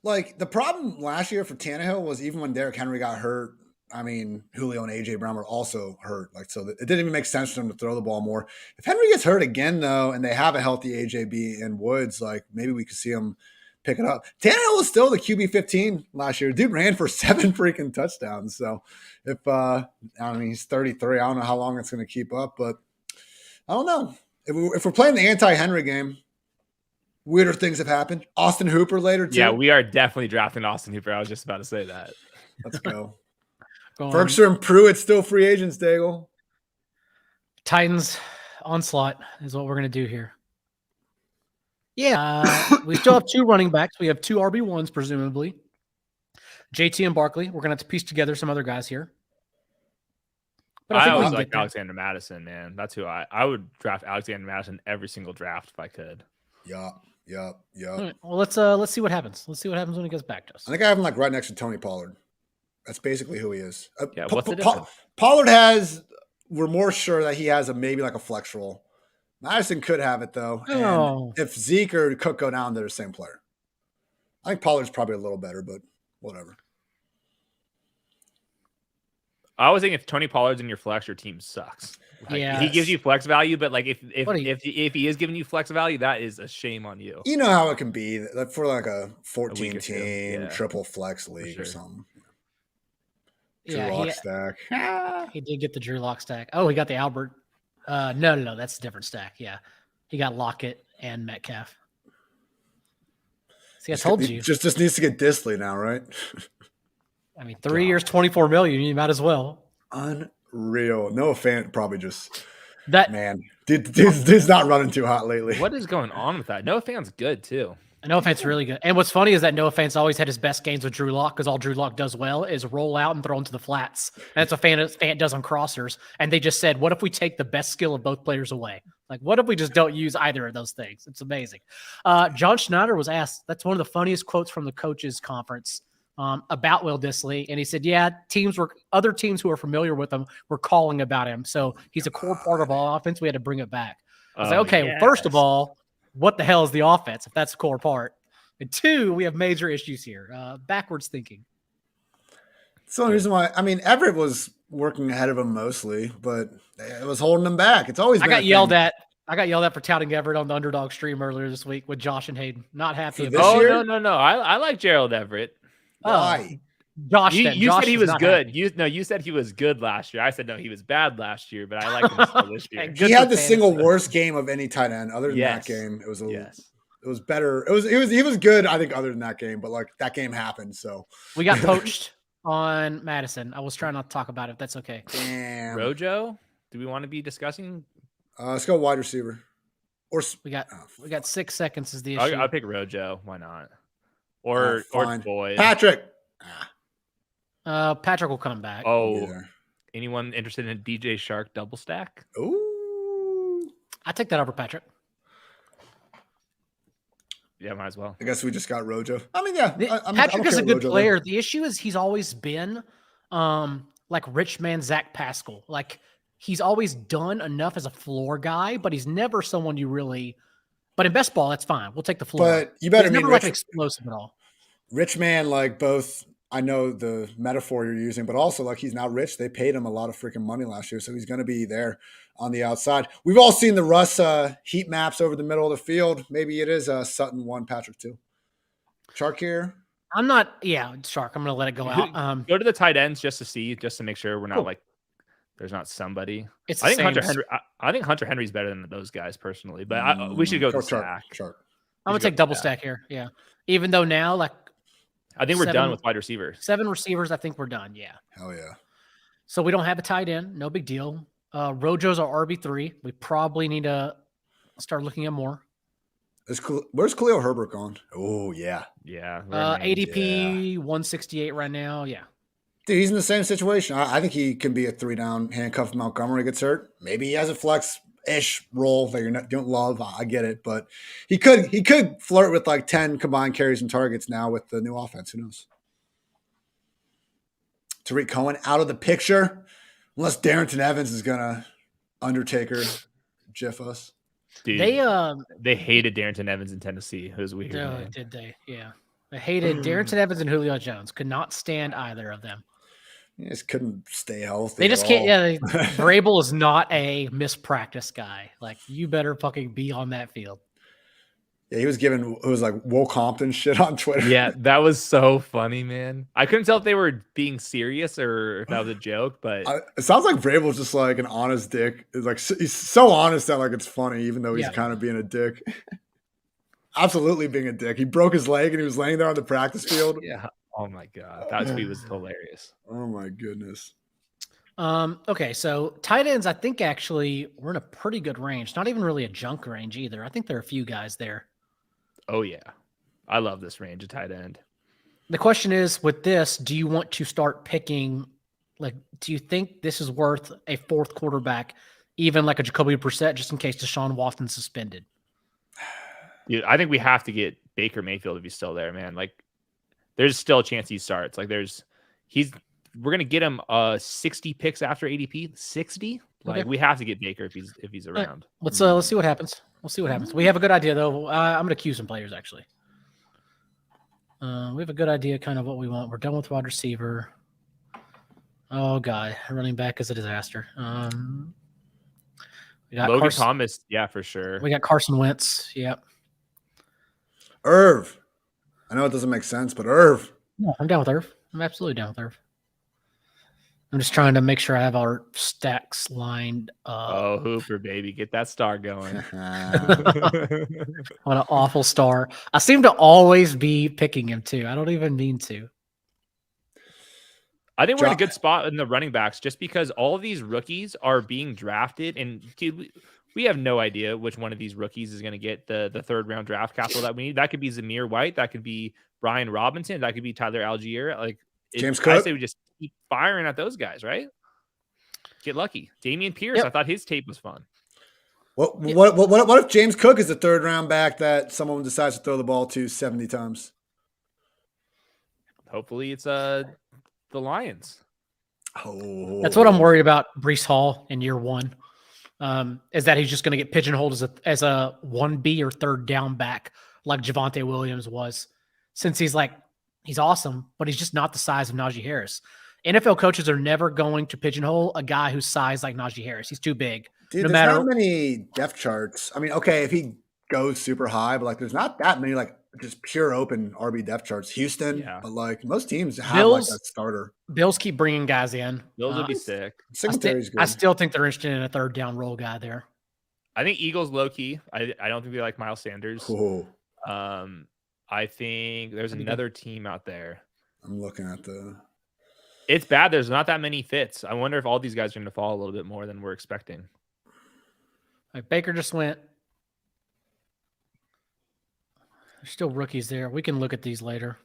Like, the problem last year for Tannehill was even when Derrick Henry got hurt, I mean, Julio and A.J. Brown were also hurt. Like, so it didn't even make sense for them to throw the ball more. If Henry gets hurt again, though, and they have a healthy AJB and Woods, like, maybe we could see him pick it up. Tannehill was still the QB 15 last year. Dude ran for 7 freaking touchdowns. So if, he's 33. I don't know how long it's going to keep up, but I don't know. If we're playing the anti-Henry game, weirder things have happened. Austin Hooper later, too. Yeah, we are definitely drafting Austin Hooper. I was just about to say that. Let's go. Berkshire and Pruitt still free agents, Daigle. Titans onslaught is what we're going to do here. Yeah, we still have 2 running backs. We have 2 RB1s, presumably. JT and Barkley. We're going to have to piece together some other guys here. But I always like Alexander Madison, man. That's who I would draft Alexander Madison every single draft if I could. Yup. Right, well, let's see what happens. Let's see what happens when he gets back to us. I think I have him like right next to Tony Pollard. That's basically who he is. Yeah, what's the difference? Pollard we're more sure that he has maybe like a flex role. Madison could have it though. And if Zeke or Cook go down, they're the same player. I think Pollard's probably a little better, but whatever. I always think if Tony Pollard's in your flex, your team sucks. Like, yeah, he gives you flex value, but like if he is giving you flex value, that is a shame on you. You know how it can be for like a 14 team triple flex league or something. Drew Lock stack. He did get the Drew Lock stack. Oh, he got the Albert. No, that's a different stack. Yeah, he got Lockett and Metcalf. See, I told you. Just needs to get Disley now, right? I mean, 3 years, $24 million. You might as well. Unreal. Noah Fant probably just dude's not running too hot lately. What is going on with that? Noah Fant's good too. Noah Fant's really good. And what's funny is that Noah Fant's always had his best games with Drew Lock because all Drew Lock does well is roll out and throw into the flats. And that's what Fant does on crossers. And they just said, what if we take the best skill of both players away? Like, what if we just don't use either of those things? It's amazing. John Schneider was asked, that's one of the funniest quotes from the coaches conference about Will Dissly. And he said, yeah, other teams who are familiar with him were calling about him. So he's a core part of our offense. We had to bring it back. I was like, okay, well, first of all, what the hell is the offense if that's the core part? And 2, we have major issues here. Backwards thinking. It's the only reason why. I mean, Everett was working ahead of him mostly, but it was holding him back. It's always been I got yelled at for touting Everett on the Underdog stream earlier this week with Josh and Hayden. Not happy about it. No. I like Gerald Everett. Why? Josh, you said he was good. You said he was good last year. I said no, he was bad last year, but I like him still this year. He had the single worst game of any tight end. Other than that game, it was it was better. He was good. I think other than that game, but like that game happened. So we got poached on Madison. I was trying not to talk about it. If that's okay. Damn. Rojo, do we want to be discussing? Let's go wide receiver. Or we got 6 seconds is the issue. I'll pick Rojo. Why not? Or Boyd. Patrick. Patrick will come back. Oh, anyone interested in DJ Shark double stack? Ooh, I take that over Patrick. Yeah, might as well. I guess we just got Rojo. I mean, yeah, Patrick is a good player. The issue is he's always been like rich man Zach Pascal. Like he's always done enough as a floor guy, but he's never someone you really. But in best ball, that's fine. We'll take the floor. But you better he's never like an explosive at all. Rich man, like both. I know the metaphor you're using, but also like he's now rich. They paid him a lot of freaking money last year, so he's going to be there on the outside. We've all seen the Russ heat maps over the middle of the field. Maybe it is Sutton 1, Patrick 2. Shark here. I'm not. Yeah, Shark. I'm gonna let it go out. Go to the tight ends just to make sure we're not Cool. like there's not somebody. It's I the think same. Hunter Henry. I think Hunter Henry's better than those guys personally, but we should go with Stack. Shark. I'm gonna take double stack here. Yeah. Even though now, like, I think we're done with wide receivers. 7 receivers. I think we're done. Yeah. Hell yeah. So we don't have a tight end. No big deal. Rojo's our RB3. We probably need to start looking at more. Where's Khalil Herbert gone? Oh, yeah. Yeah. ADP 168 right now. Yeah. Dude, he's in the same situation. I think he can be a 3-down handcuff if Montgomery gets hurt. Maybe he has a flex-ish role that you don't love. I get it. But he could flirt with like 10 combined carries and targets now with the new offense. Who knows? Tariq Cohen out of the picture. Unless Darrington Evans is going to Undertaker GIF us. Dude, they hated Darrington Evans in Tennessee. It was weird. Oh, did they? Yeah. They hated Darrington Evans and Julio Jones. Could not stand either of them. He just couldn't stay healthy. They just can't. Yeah, Vrabel is not a mispractice guy. Like, you better fucking be on that field. Yeah, he was giving it was like Will Compton shit on Twitter. Yeah, that was so funny, man. I couldn't tell if they were being serious or if that was a joke, but it sounds like Vrabel's just like an honest dick. It's like he's so honest that like it's funny, even though he's kind of being a dick. Absolutely being a dick. He broke his leg and he was laying there on the practice field. Yeah. Oh my god, that tweet was hilarious. Oh my goodness. Okay, so tight ends, I think actually we're in a pretty good range. Not even really a junk range either. I think there are a few guys there. Oh yeah, I love this range of tight end. The question is, with this, do you want to start picking? Like, do you think this is worth a 4th quarterback, even like a Jacoby Brissett, just in case Deshaun Watson's suspended? Dude, I think we have to get Baker Mayfield if he's still there, man. Like, there's still a chance he starts. Like, we're gonna get him 60 picks after ADP. 60. Like, we have to get Baker if he's around. Right. Let's see what happens. We'll see what happens. We have a good idea though. I'm gonna cue some players actually. We have a good idea, kind of what we want. We're done with wide receiver. Oh god, running back is a disaster. We got Logan Thomas, yeah, for sure. We got Carson Wentz. Yep. Irv. I know it doesn't make sense, but Irv. No, I'm down with Irv. I'm absolutely down with Irv. I'm just trying to make sure I have our stacks lined up. Oh, Hooper, baby. Get that star going. What an awful star. I seem to always be picking him too. I don't even mean to. I think we're in a good spot in the running backs just because all of these rookies are being drafted. And dude, we have no idea which one of these rookies is going to get the 3rd round draft capital that we need. That could be Zamir White. That could be Brian Robinson. That could be Tyler Algier. Like, James Cook. I say we just keep firing at those guys, right? Get lucky. Dameon Pierce. Yep. I thought his tape was fun. What if James Cook is the 3rd round back that someone decides to throw the ball to 70 times? Hopefully it's the Lions. Oh, that's what I'm worried about. Breece Hall in year 1 is that he's just going to get pigeonholed as a 1B or 3rd down back like Javonte Williams was, since he's awesome, but he's just not the size of Najee Harris. NFL coaches are never going to pigeonhole a guy who's sized like Najee Harris. He's too big. Dude, there's not many depth charts. I mean, okay, if he goes super high, but like there's not that many like just pure open RB depth charts. Houston, but like most teams have like a starter. Bills keep bringing guys in. Bills would be sick. Singletary's good. I still think they're interested in a 3rd down role guy there. I think Eagles low key. I don't think they like Miles Sanders. Cool. I think there's another team out there. I'm looking at It's bad. There's not that many fits. I wonder if all these guys are going to fall a little bit more than we're expecting. Like Baker just went. There's still rookies there. We can look at these later.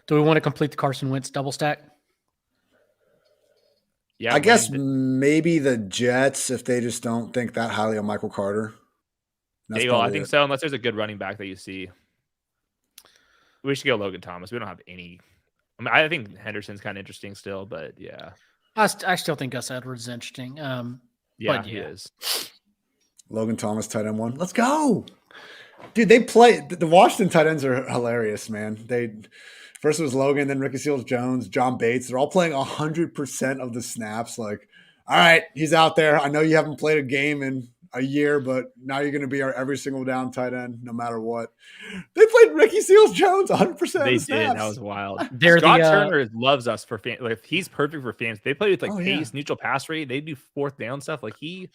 Do we want to complete the Carson Wentz double stack? Yeah, I guess maybe the Jets if they just don't think that highly of Michael Carter. I think so, unless there's a good running back that you see. We should go Logan Thomas. We don't have any. I mean, I think Henderson's kind of interesting still, but yeah. I still think Gus Edwards is interesting. He is. Logan Thomas, tight end 1. Let's go. Dude, they play – the Washington tight ends are hilarious, man. First it was Logan, then Ricky Seals-Jones, John Bates. They're all playing 100% of the snaps. Like, all right, he's out there. I know you haven't played a game in a year, but now you're going to be our every single down tight end, no matter what. They played Ricky Seals-Jones 100% of They the snaps. did. That was wild. They're Scott the Turner loves us for fan. Like he's perfect for fans. They play with like Oh, pace, yeah. neutral pass rate. They do fourth down stuff. Like he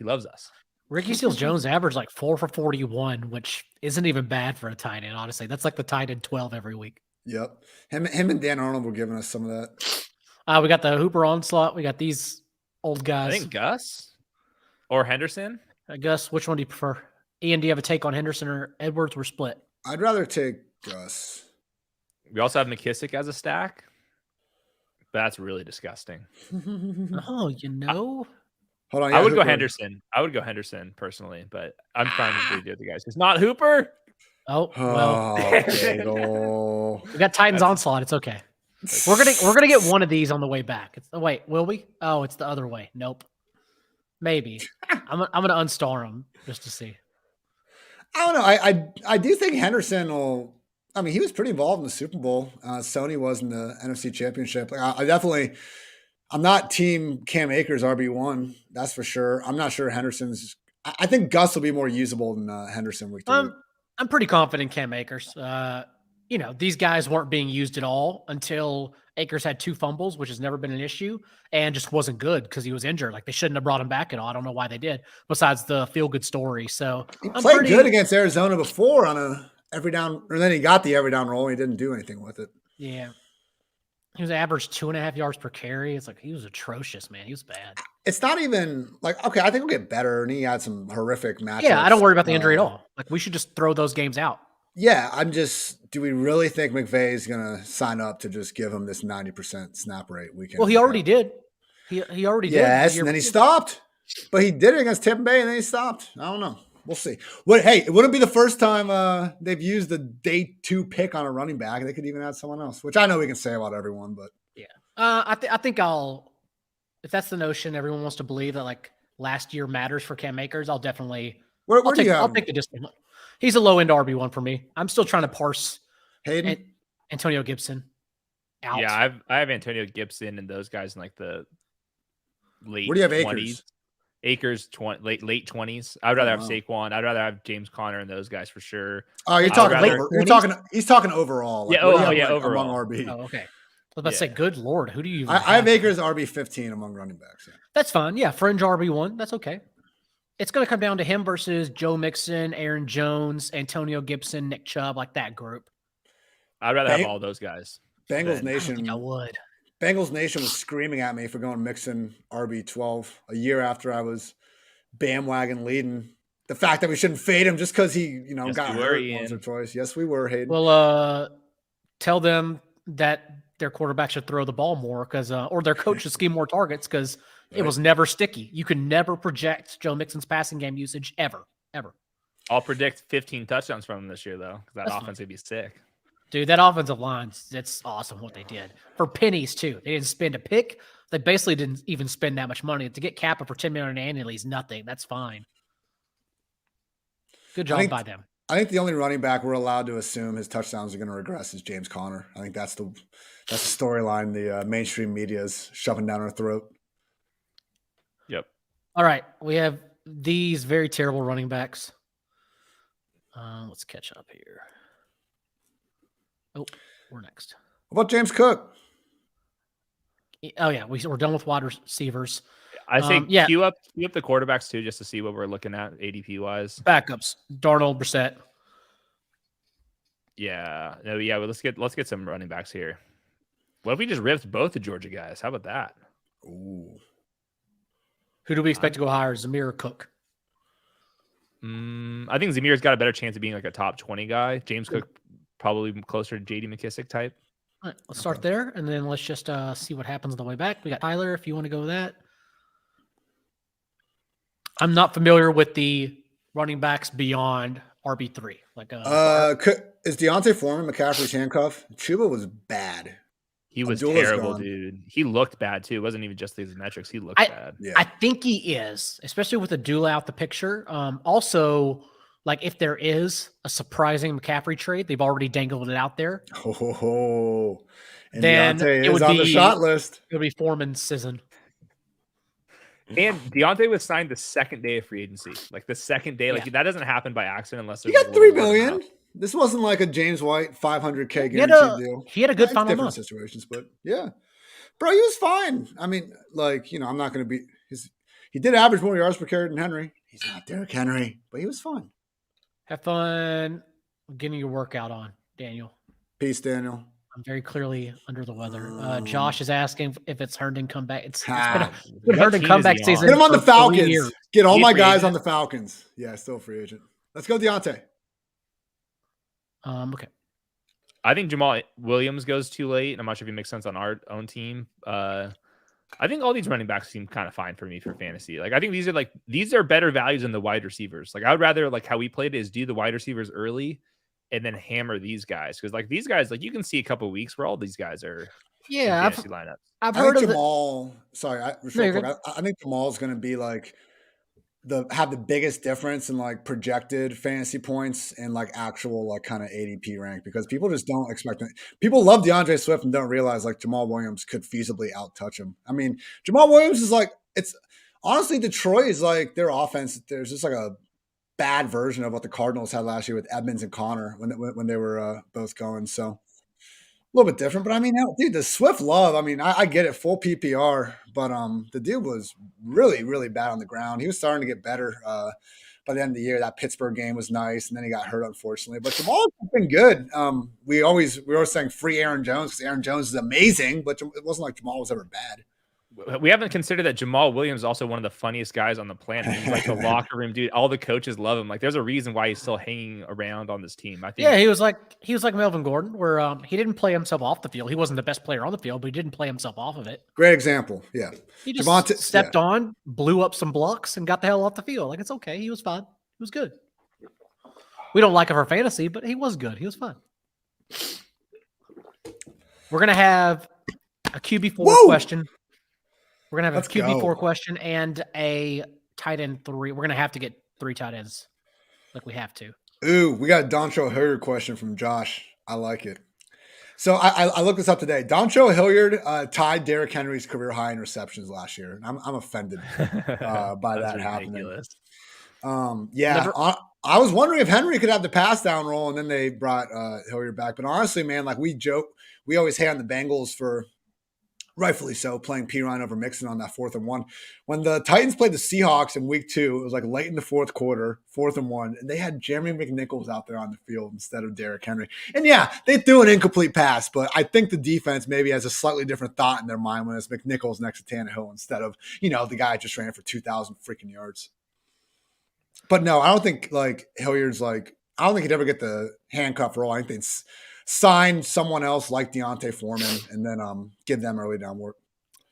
loves us. Ricky Seals-Jones averaged like 4 for 41, which isn't even bad for a tight end. Honestly, that's like the tight end 12 every week. Yep. Him and Dan Arnold were giving us some of that. We got the Hooper onslaught. We got these old guys. I think Gus or Henderson. Gus, which one do you prefer? Ian, do you have a take on Henderson or Edwards? We're split. I'd rather take Gus. We also have McKissick as a stack. But that's really disgusting. Oh, you know. Hold on. I would Hooper. go Henderson. I would go Henderson personally, but I'm trying to agree with the guys. It's not Hooper. Oh, well. Bagel. We got Titans onslaught. It's okay. We're gonna get one of these on the way back. Wait, will we? Oh, it's the other way. Nope. Maybe. I'm gonna unstar him just to see. I don't know. I do think Henderson will. I mean, he was pretty involved in the Super Bowl. Sony was in the NFC Championship. Like, I'm not team Cam Akers RB1. That's for sure. I'm not sure Henderson's. I think Gus will be more usable than Henderson week to week. I'm pretty confident in Cam Akers. These guys weren't being used at all until Akers had 2 fumbles, which has never been an issue, and just wasn't good because he was injured. Like they shouldn't have brought him back at all. I don't know why they did, besides the feel-good story. So he played good against Arizona before on a every down, or then he got the every down roll. And he didn't do anything with it. Yeah. He was average 2.5 yards per carry. It's like he was atrocious, man. He was bad. It's not even like, okay, I think we'll get better. And he had some horrific matchups. Yeah, I don't worry about the injury at all. Like we should just throw those games out. Yeah, do we really think McVay is going to sign up to just give him this 90% snap rate weekend? Well, he already did. He already did. Yes, and then he stopped. But he did it against Tampa Bay, and then he stopped. I don't know. We'll see. Hey, it wouldn't be the first time they've used the day 2 pick on a running back. They could even add someone else, which I know we can say about everyone, but yeah. I think if that's the notion, everyone wants to believe that like last year matters for Cam Akers. I'll definitely. Where do you have? I'll take the distance. He's a low end RB1 for me. I'm still trying to parse Hayden, Antonio Gibson out. Yeah, I have Antonio Gibson and those guys in like the late. Where do you have 20s. Akers, late 20s. I'd rather have Saquon. I'd rather have James Conner and those guys for sure. Oh, you're talking he's talking overall. Like, overall. Among RB. Oh, okay. I was about to say, good Lord, who do you? I have Akers RB15 among running backs. Yeah. That's fine. Yeah, fringe RB1. That's okay. It's going to come down to him versus Joe Mixon, Aaron Jones, Antonio Gibson, Nick Chubb, like that group. I'd rather have all those guys. Bengals I Nation. think I would. Bengals Nation was screaming at me for going Mixon RB12 a year after I was bandwagon leading. The fact that we shouldn't fade him just because he, got hurt once or twice. Yes, we were, Hayden. Well, tell them that their quarterback should throw the ball more or their coach should scheme more targets because it was never sticky. You can never project Joe Mixon's passing game usage ever. I'll predict 15 touchdowns from him this year, though, because that offense would be sick. Dude, that offensive line, that's awesome what they did. For pennies, too. They didn't spend a pick. They basically didn't even spend that much money. To get Kappa for $10 million annually is nothing. That's fine. Good job by them. I think the only running back we're allowed to assume his touchdowns are going to regress is James Conner. I think that's the storyline the mainstream media is shoving down our throat. Yep. All right. We have these very terrible running backs. Let's catch up here. Oh, we're next. What about James Cook? Oh, yeah. We're done with wide receivers. I think queue up the quarterbacks, too, just to see what we're looking at ADP-wise. Backups. Darnold, Brissett. Yeah. No, yeah. Well, let's get some running backs here. What if we just ripped both the Georgia guys? How about that? Ooh. Who do we expect to go higher, Zamir or Cook? I think Zamir's got a better chance of being like a top 20 guy. James Cook probably closer to J.D. McKissick type. All right, let's start there, and then let's just see what happens on the way back. We got Tyler, if you want to go with that. I'm not familiar with the running backs beyond RB3. Is Deontay Foreman McCaffrey's handcuff? Chuba was bad. He was terrible, dude. He looked bad too. It wasn't even just these metrics. He looked bad. Yeah. I think he is, especially with the Dula out the picture. Also, like if there is a surprising McCaffrey trade, they've already dangled it out there. And then Deontay it would is on be the shot list. It would be Foreman's season. And Deontay was signed the second day of free agency, like the second day. Like that doesn't happen by accident unless He there's got a little $3 word of million. mouth. This wasn't like a James White $500K He had guaranteed deal. He had a good It's final different month. situations, but yeah, bro, he was fine. I mean, like, you know, I'm not going to be he did average more yards per carry than Henry. He's not Derrick Henry, but he was fine. Have fun getting your workout on, Daniel. Peace, Daniel. I'm very clearly under the weather. Josh is asking if it's Herndon comeback. It's been What Herndon team is comeback he on? season. Get him on the for 3 Falcons. years. Get all He's my free guys agent? on the Falcons. Yeah, still free agent. Let's go, Deontay. Okay. I think Jamal Williams goes too late. I'm not sure if he makes sense on our own team. I think all these running backs seem kind of fine for me for fantasy. Like I think these are better values than the wide receivers. Like I would rather like how we played it is do the wide receivers early and then hammer these guys because like these guys like you can see a couple weeks where all these guys are in fantasy lineups. I've I heard think of Jamal. Sorry, I think Jamal's going to be like have the biggest difference in like projected fantasy points and like actual like kind of ADP rank because people just don't expect it. People love DeAndre Swift and don't realize like Jamal Williams could feasibly outtouch him. I mean, Jamal Williams is like it's honestly Detroit is like their offense. There's just like a bad version of what the Cardinals had last year with Edmonds and Connor when they were both going. So a little bit different, but I mean, dude, the Swift love. I mean, I get it, full PPR, but the dude was really, really bad on the ground. He was starting to get better by the end of the year. That Pittsburgh game was nice, and then he got hurt, unfortunately. But Jamal's been good. We were saying free Aaron Jones because Aaron Jones is amazing, but it wasn't like Jamal was ever bad. We haven't considered that Jamal Williams is also one of the funniest guys on the planet. He's like the locker room dude. All the coaches love him. Like there's a reason why he's still hanging around on this team. I think. Yeah, he was like Melvin Gordon, where he didn't play himself off the field. He wasn't the best player on the field, but he didn't play himself off of it. Great example. Yeah, he just stepped on, blew up some blocks, and got the hell off the field. Like it's okay. He was fine. He was good. We don't like him for fantasy, but he was good. He was fine. We're gonna have a QB4 question. We're going to have a QB4 question and a tight end 3. We're going to have to get 3 tight ends. Like we have to. Ooh, we got a Dontrell Hilliard question from Josh. I like it. So I looked this up today. Dontrell Hilliard tied Derrick Henry's career high in receptions last year. I'm offended by that ridiculous. Happening. I was wondering if Henry could have the pass down role, and then they brought Hilliard back. But honestly, man, like we always hate on the Bengals for – rightfully so, playing Pirine over Mixon on that 4th and 1. When the Titans played the Seahawks in week 2, it was like late in the 4th quarter, 4th and 1, and they had Jeremy McNichols out there on the field instead of Derrick Henry. And yeah, they threw an incomplete pass, but I think the defense maybe has a slightly different thought in their mind when it's McNichols next to Tannehill instead of, the guy just ran for 2,000 freaking yards. But no, I don't think like Hilliard's like, I don't think he'd ever get the handcuff role. I think they'd sign someone else like Deontay Foreman and then give them early down work.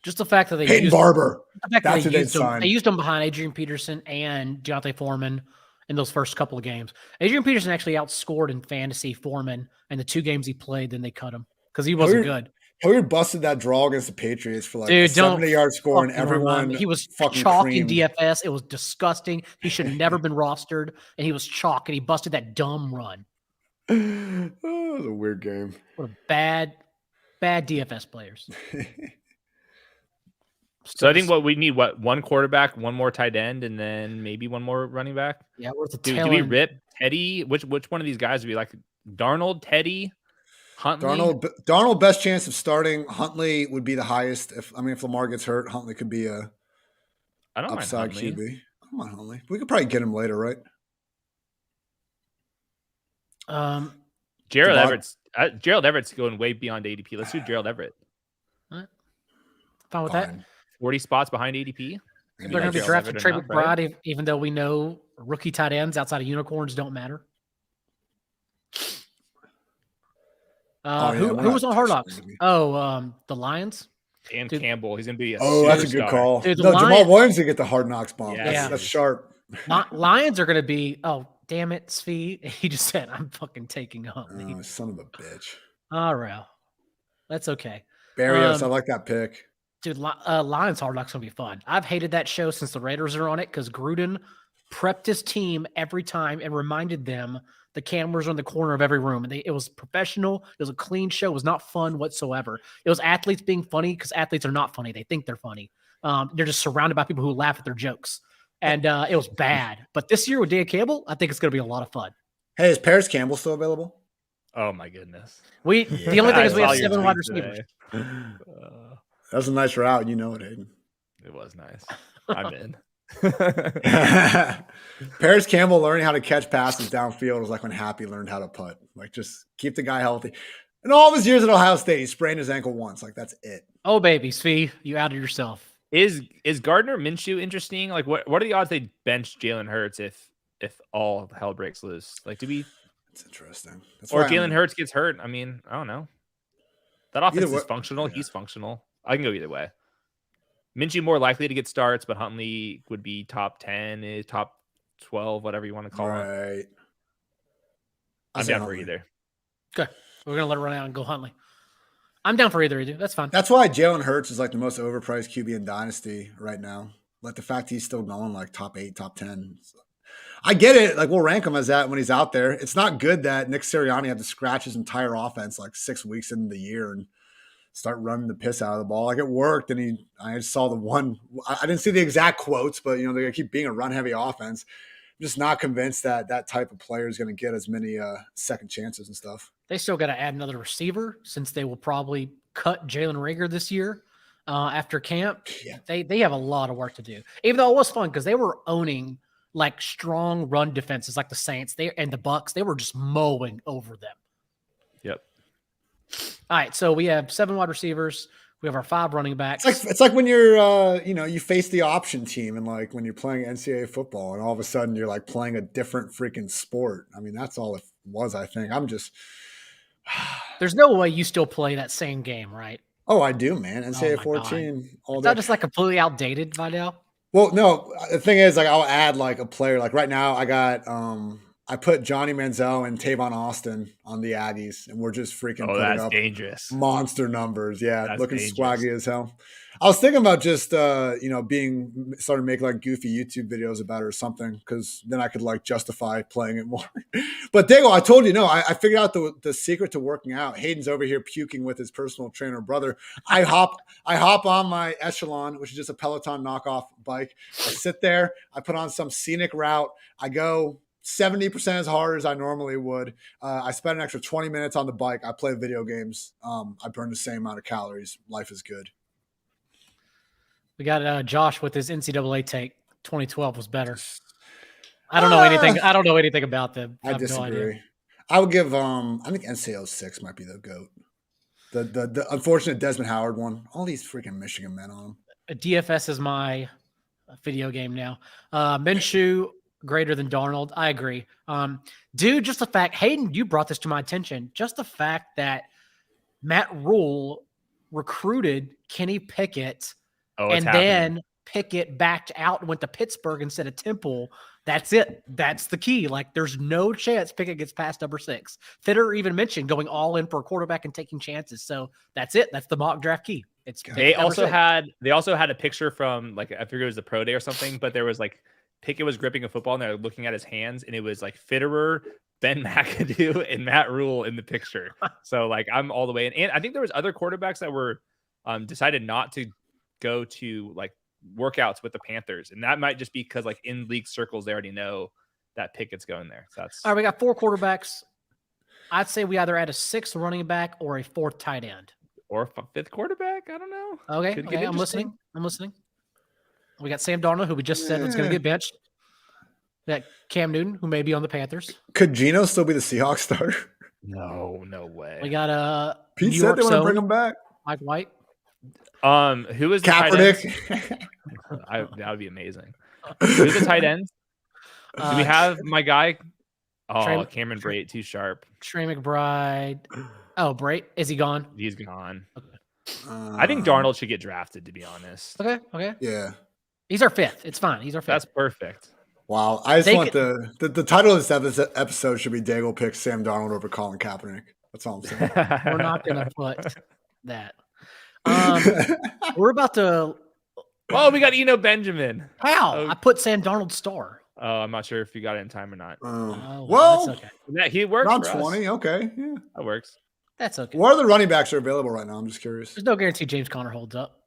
Just the fact that they Peyton Barber. That's who they'd sign. They used him behind Adrian Peterson and Deontay Foreman in those first couple of games. Adrian Peterson actually outscored in fantasy Foreman in the 2 games he played. Then they cut him because he wasn't good. Hilliard busted that draw against the Patriots for like a 70-yard score, and everyone he was fucking chalk creamed. in DFS. It was disgusting. He should have never been rostered, and he was chalk, and he busted that dumb run. Oh, it was a weird game. What a bad DFS players. So I think what we need, one quarterback, one more tight end, and then maybe one more running back. Yeah, we're the do we rip Teddy? Which one of these guys would be like Darnold, Teddy, Huntley? Darnold, best chance of starting. Huntley would be the highest. If Lamar gets hurt, Huntley could be a upside QB. I don't mind Huntley. We could probably get him later, right? Gerald Everett's going way beyond ADP. Let's do Gerald Everett. Fine with that. 40 spots behind ADP. They're going to be drafting Trey McBride, right? Even though we know rookie tight ends outside of unicorns don't matter. Who was on Hard Knocks? The Lions. And Campbell. He's going to be that's a good call. Dude, Jamal Williams will get the Hard Knocks bump. Yeah. That's sharp. Lions are going to be, damn it, Svi. He just said, I'm fucking taking Huntley. Oh, son of a bitch. All right. That's okay. Barrios, I like that pick. Dude, Lions Hard Knocks going to be fun. I've hated that show since the Raiders are on it because Gruden prepped his team every time and reminded them the cameras are in the corner of every room. And it was professional. It was a clean show. It was not fun whatsoever. It was athletes being funny because athletes are not funny. They think they're funny. They're just surrounded by people who laugh at their jokes. And it was bad. But this year with Dan Campbell, I think it's going to be a lot of fun. Hey, is Paris Campbell still available? Oh my goodness. The only thing is we have 7 wide receivers. That's a nice route. You know it, Hayden. It was nice. I'm in. Paris Campbell learning how to catch passes downfield was like when Happy learned how to putt. Like, just keep the guy healthy. In all of his years at Ohio State, he sprained his ankle once. Like, that's it. Oh, baby, Svi, you outed yourself. Is Gardner Minshew interesting? Like, what are the odds they bench Jalen Hurts if all hell breaks loose? Like, do we? It's interesting. Or Jalen Hurts gets hurt. I mean, I don't know. That offense is functional. Yeah. He's functional. I can go either way. Minshew more likely to get starts, but Huntley would be top 10, top 12, whatever you want to call it. I'm down for either. Okay. We're going to let it run out and go Huntley. I'm down for either. That's fine. That's why Jalen Hurts is like the most overpriced QB in Dynasty right now. Like the fact he's still going like top 8, top 10. I get it. Like we'll rank him as that when he's out there. It's not good that Nick Sirianni had to scratch his entire offense like 6 weeks into the year and start running the piss out of the ball. Like it worked. And I saw the one, I didn't see the exact quotes, but they're going to keep being a run heavy offense. I'm just not convinced that that type of player is going to get as many second chances and stuff. They still got to add another receiver since they will probably cut Jalen Reagor this year after camp. Yeah. They have a lot of work to do, even though it was fun because they were owning like strong run defenses like the Saints and the Bucks. They were just mowing over them. Yep. All right. So we have 7 wide receivers. We have our 5 running backs. It's like when you're, you face the option team and like when you're playing NCAA football and all of a sudden you're like playing a different freaking sport. I mean, that's all it was, I think. I'm just. There's no way you still play that same game, right? Oh, I do, man. NCAA 14. All Is that just like completely outdated by now? Well, no, the thing is, like, I'll add like a player. Like right now, I got I put Johnny Manziel and Tavon Austin on the Aggies, and we're just freaking putting that's up dangerous. Monster numbers. Yeah, That's looking dangerous. swaggy as hell. I was thinking about just starting to make like goofy YouTube videos about it or something, because then I could like justify playing it more. But Daigle, I told you, I figured out the secret to working out. Hayden's over here puking with his personal trainer brother. I hop on my Echelon, which is just a Peloton knockoff bike. I sit there, I put on some scenic route, I go 70% as hard as I normally would. I spend an extra 20 minutes on the bike. I play video games. I burn the same amount of calories. Life is good. We got Josh with his NCAA take. 2012 was better. I don't know anything. I don't know anything about them. I disagree. I would give. I think NCAA 06 might be the GOAT. The unfortunate Desmond Howard one. All these freaking Michigan men on them. DFS is my video game now. Minshew greater than Darnold. I agree. Dude, just the fact, Hayden, you brought this to my attention. Just the fact that Matt Rule recruited Kenny Pickett. And then Pickett backed out and went to Pittsburgh instead of Temple. That's it. That's the key. Like, there's no chance Pickett gets past number 6. Fitter even mentioned going all in for a quarterback and taking chances. So that's it. That's the mock draft key. It's they also had a picture from like I figured it was the pro day or something, but there was like Pickett was gripping a football and they're looking at his hands, and it was like Fitterer, Ben McAdoo, and Matt Rule in the picture. So like I'm all the way in. And I think there was other quarterbacks that were decided not to go to like workouts with the Panthers, and that might just be because like in league circles they already know that Pickett's going there. So that's all right. We got 4 quarterbacks. I'd say we either add a 6th running back or a 4th tight end or a 5th quarterback. I don't know. Okay, I'm listening. We got Sam Darnold, who we just said was going to get benched. We got Cam Newton, who may be on the Panthers. Could Geno still be the Seahawks starter? No way. We got Pete New said York they want to zone, bring him back. Mike White. Who is the Kaepernick? tight end? That would be amazing. Who's the tight end? Do we have my guy? Oh, Cameron Brate, too sharp. Trey McBride. Oh, Brate, is he gone? He's gone. I think Darnold should get drafted, to be honest. Okay. Yeah. He's our 5th. It's fine. He's our 5th. That's perfect. Wow. I just want the title of this episode should be Daigle picks Sam Darnold over Colin Kaepernick. That's all I'm saying. We're not going to put that. We're about to. Oh, we got Eno Benjamin. How? Oh. I put Sam Darnold star. Oh, I'm not sure if you got it in time or not. Well, that's okay. Yeah, he works. Round 20. Okay. Yeah. That works. That's okay. What are the running backs that are available right now? I'm just curious. There's no guarantee James Conner holds up.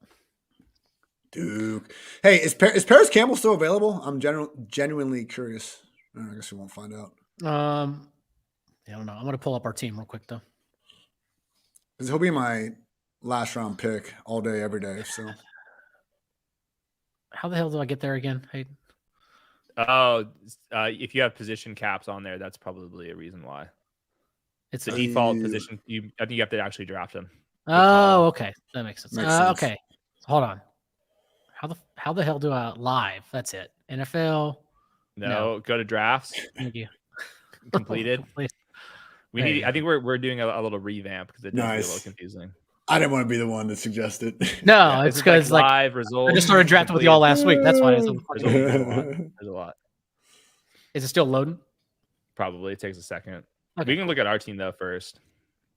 Duke. Hey, is Paris Campbell still available? I'm genuinely curious. I guess we won't find out. I don't know. I'm going to pull up our team real quick, though. Because he'll be my last round pick all day, every day. So, how the hell do I get there again? Hayden? Oh, if you have position caps on there, that's probably a reason why. It's the default position. I think you have to actually draft him. Oh, okay. That makes sense. Makes sense. Okay. Hold on. How the hell do I live? That's it. NFL. No. Go to drafts. Thank you. Completed. We need. I think we're doing a little revamp because it does get a little confusing. I didn't want to be the one to suggest it. No, it's because like live results. I just started drafting with y'all last week. That's why it's There's a lot. Is it still loading? Probably. It takes a second. Okay. We can look at our team though first.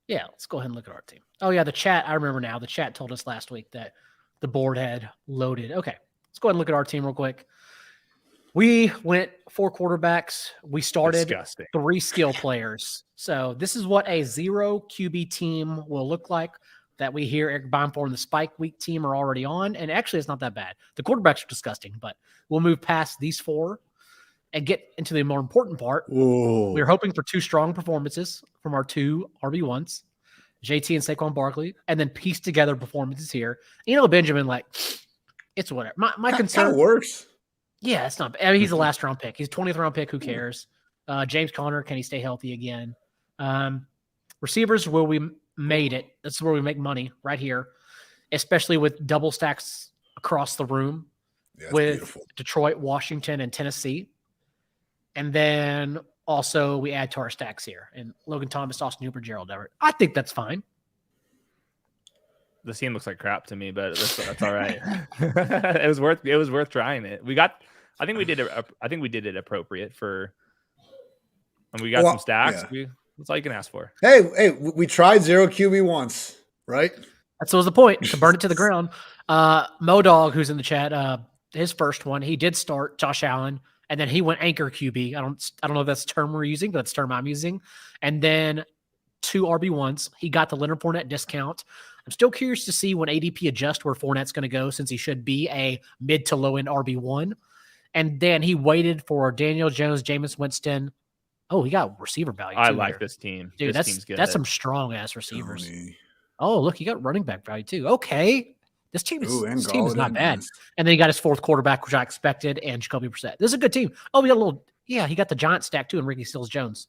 Yeah, let's go ahead and look at our team. Oh yeah, the chat. I remember now. The chat told us last week that the board had loaded. Okay, let's go ahead and look at our team real quick. We went 4 quarterbacks. We started 3 skill players. So this is what a 0 QB team will look like that we hear Eric Beinforth and the Spike Week team are already on. And actually, it's not that bad. The quarterbacks are disgusting, but we'll move past these 4 and get into the more important part. Ooh. We're hoping for 2 strong performances from our 2 RB1s, JT and Saquon Barkley, and then piece together performances here. Benjamin, like, it's whatever. My concern kind of works. Yeah, it's not. I mean, he's a last round pick. He's 20th round pick. Who cares? James Conner, can he stay healthy again? Receivers, where we made it. That's where we make money right here, especially with double stacks across the room with beautiful. Detroit, Washington, and Tennessee. And then also we add to our stacks here. And Logan Thomas, Austin Hooper, Gerald Everett. I think that's fine. The team looks like crap to me, but that's all right. It was worth trying it. I think we did it appropriate for, and we got some stacks. Yeah. That's all you can ask for. Hey, we tried 0QB once, right? That's what was the point, to burn it to the ground. Modog, who's in the chat, his first one, he did start Josh Allen, and then he went anchor QB. I don't know if that's the term we're using, but that's the term I'm using. And then 2 RB1s. He got the Leonard Fournette discount. I'm still curious to see when ADP adjusts where Fournette's going to go, since he should be a mid to low end RB1. And then he waited for Daniel Jones, Jameis Winston. Oh, he got receiver value. I like this team. Dude, team's good. That's some strong ass receivers. Oh, look, he got running back value too. Okay. This team is not bad. And then he got his 4th quarterback, which I expected, and Jacoby Brissett. This is a good team. Oh, he got the Giant stack too, and Ricky Seals-Jones.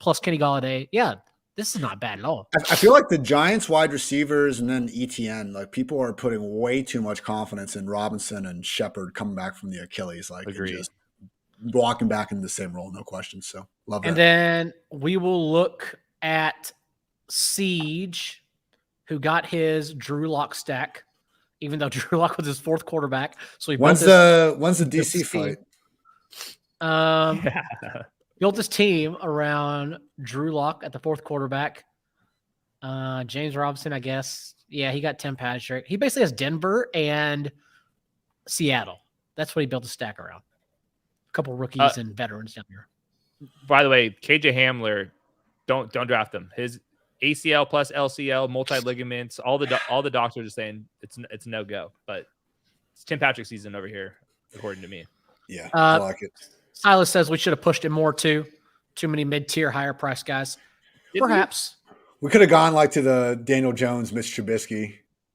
Plus Kenny Golladay. Yeah, this is not bad at all. I feel like the Giants wide receivers and then ETN, like people are putting way too much confidence in Robinson and Shepard coming back from the Achilles. Like just walking back into the same role, no question. So love that. And then we will look at Siege, who got his Drew Lock stack, even though Drew Lock was his 4th quarterback. So when's the DC fight? Built this team around Drew Lock at the 4th quarterback. James Robinson, I guess. Yeah, he got Tim Patrick. He basically has Denver and Seattle. That's what he built a stack around. A couple rookies and veterans down here. By the way, KJ Hamler, don't draft him. His ACL plus LCL, multi ligaments, all the doctors are saying it's no go. But it's Tim Patrick season over here, according to me. Yeah, I like it. Silas says we should have pushed it more too. Too many mid-tier, higher-priced guys. Perhaps. We could have gone like to the Daniel Jones, Mitch Trubisky.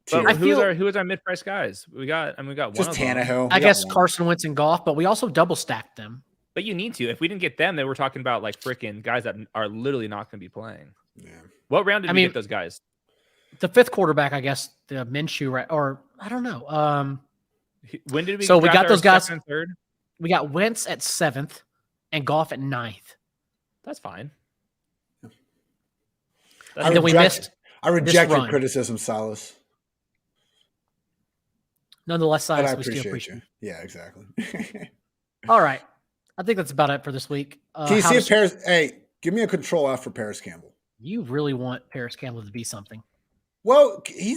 But who is our mid-priced guys? We got one just of Tannehill. I guess Carson Wentz and Goff, but we also double stacked them. But you need to. If we didn't get them, then we're talking about like freaking guys that are literally not going to be playing. Yeah. What round did we get those guys? The 5th quarterback, I guess, the Minshew, right? Or I don't know. When did we? So we got those guys. 2nd and 3rd? We got Wentz at 7th and Goff at 9th. That's fine. I reject your criticism, Silas. Nonetheless, Silas, we still appreciate you. Yeah, exactly. All right. I think that's about it for this week. Can you see if Paris? Hey, give me a control F for Paris Campbell. You really want Paris Campbell to be something. Well, he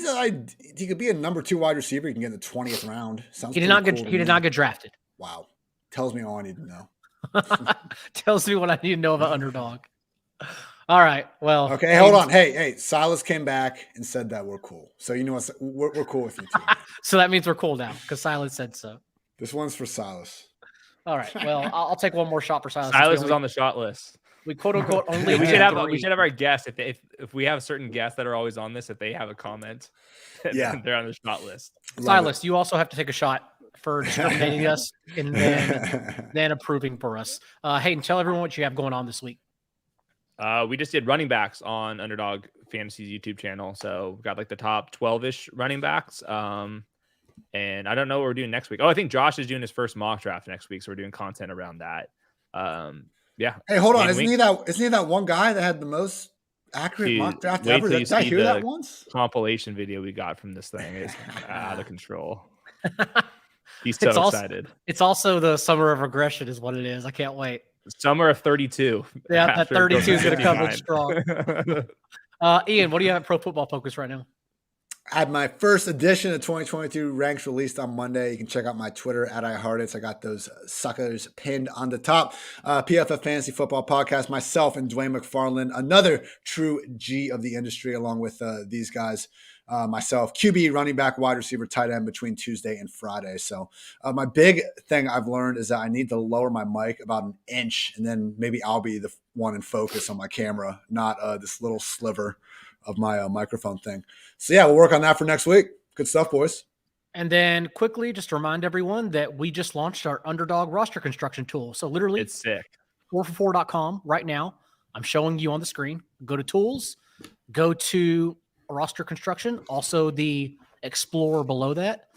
could be a number 2 wide receiver. You can get in the 20th round. He did not get drafted. Wow. Tells me all I need to know. Tells me what I need to know about Underdog. All right. Well, Okay, hold on. Hey, Silas came back and said that we're cool. So you know what? We're cool with you too. Man. So that means we're cool now because Silas said so. This one's for Silas. All right. Well, I'll take one more shot for Silas. Silas was on the shot list. We quote unquote only. We had should have our guests if we have certain guests that are always on this, if they have a comment, Yeah, they're on the shot list. Silas, you also have to take a shot for discriminating us and then approving for us. Hayden, tell everyone what you have going on this week. We just did running backs on Underdog Fantasy's YouTube channel. So we've got like the top 12-ish running backs. And I don't know what we're doing next week. Oh, I think Josh is doing his first mock draft next week. So we're doing content around that. Yeah. Hey, hold on. Isn't he that one guy that had the most accurate mock draft ever? Did I hear that once? Compilation video we got from this thing is out of control. He's so excited. It's also the summer of regression is what it is. I can't wait. Summer of 32. Yeah, that 32 is going to come in strong. Ian, what do you have at Pro Football Focus right now? I had my first edition of 2022 ranks released on Monday. You can check out my Twitter at iHeartitz. I got those suckers pinned on the top. PFF Fantasy Football Podcast, myself and Dwayne McFarland, another true G of the industry, along with these guys. Myself, QB, running back, wide receiver, tight end between Tuesday and Friday. So my big thing I've learned is that I need to lower my mic about an inch, and then maybe I'll be the one in focus on my camera, not this little sliver of my microphone thing. So yeah, we'll work on that for next week. Good stuff, boys. And then quickly, just to remind everyone that we just launched our Underdog roster construction tool. So literally, it's sick. 4for4.com right now. I'm showing you on the screen. Go to tools, go to roster construction, also the Explorer below that.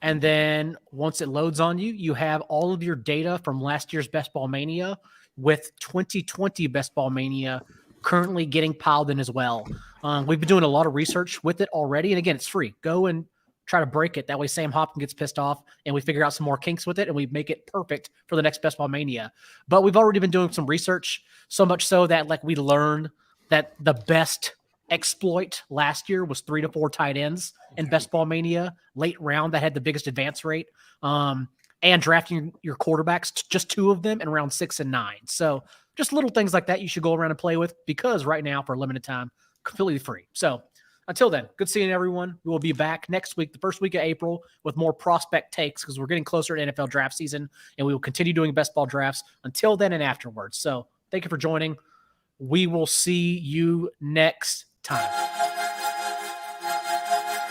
And then once it loads on you, you have all of your data from last year's Best Ball Mania with 2020 Best Ball Mania currently getting piled in as well. We've been doing a lot of research with it already. And again, it's free. Go and try to break it. That way Sam Hopkins gets pissed off and we figure out some more kinks with it and we make it perfect for the next Best Ball Mania. But we've already been doing some research, so much so that like we learned that the best exploit last year was 3 to 4 tight ends in Best Ball Mania, late round, that had the biggest advance rate. And drafting your quarterbacks, just 2 of them in round 6 and 9. So just little things like that you should go around and play with, because right now for a limited time, completely free. So until then, good seeing everyone. We will be back next week, the first week of April, with more prospect takes because we're getting closer to NFL draft season, and we will continue doing best ball drafts until then and afterwards. So thank you for joining. We will see you next time.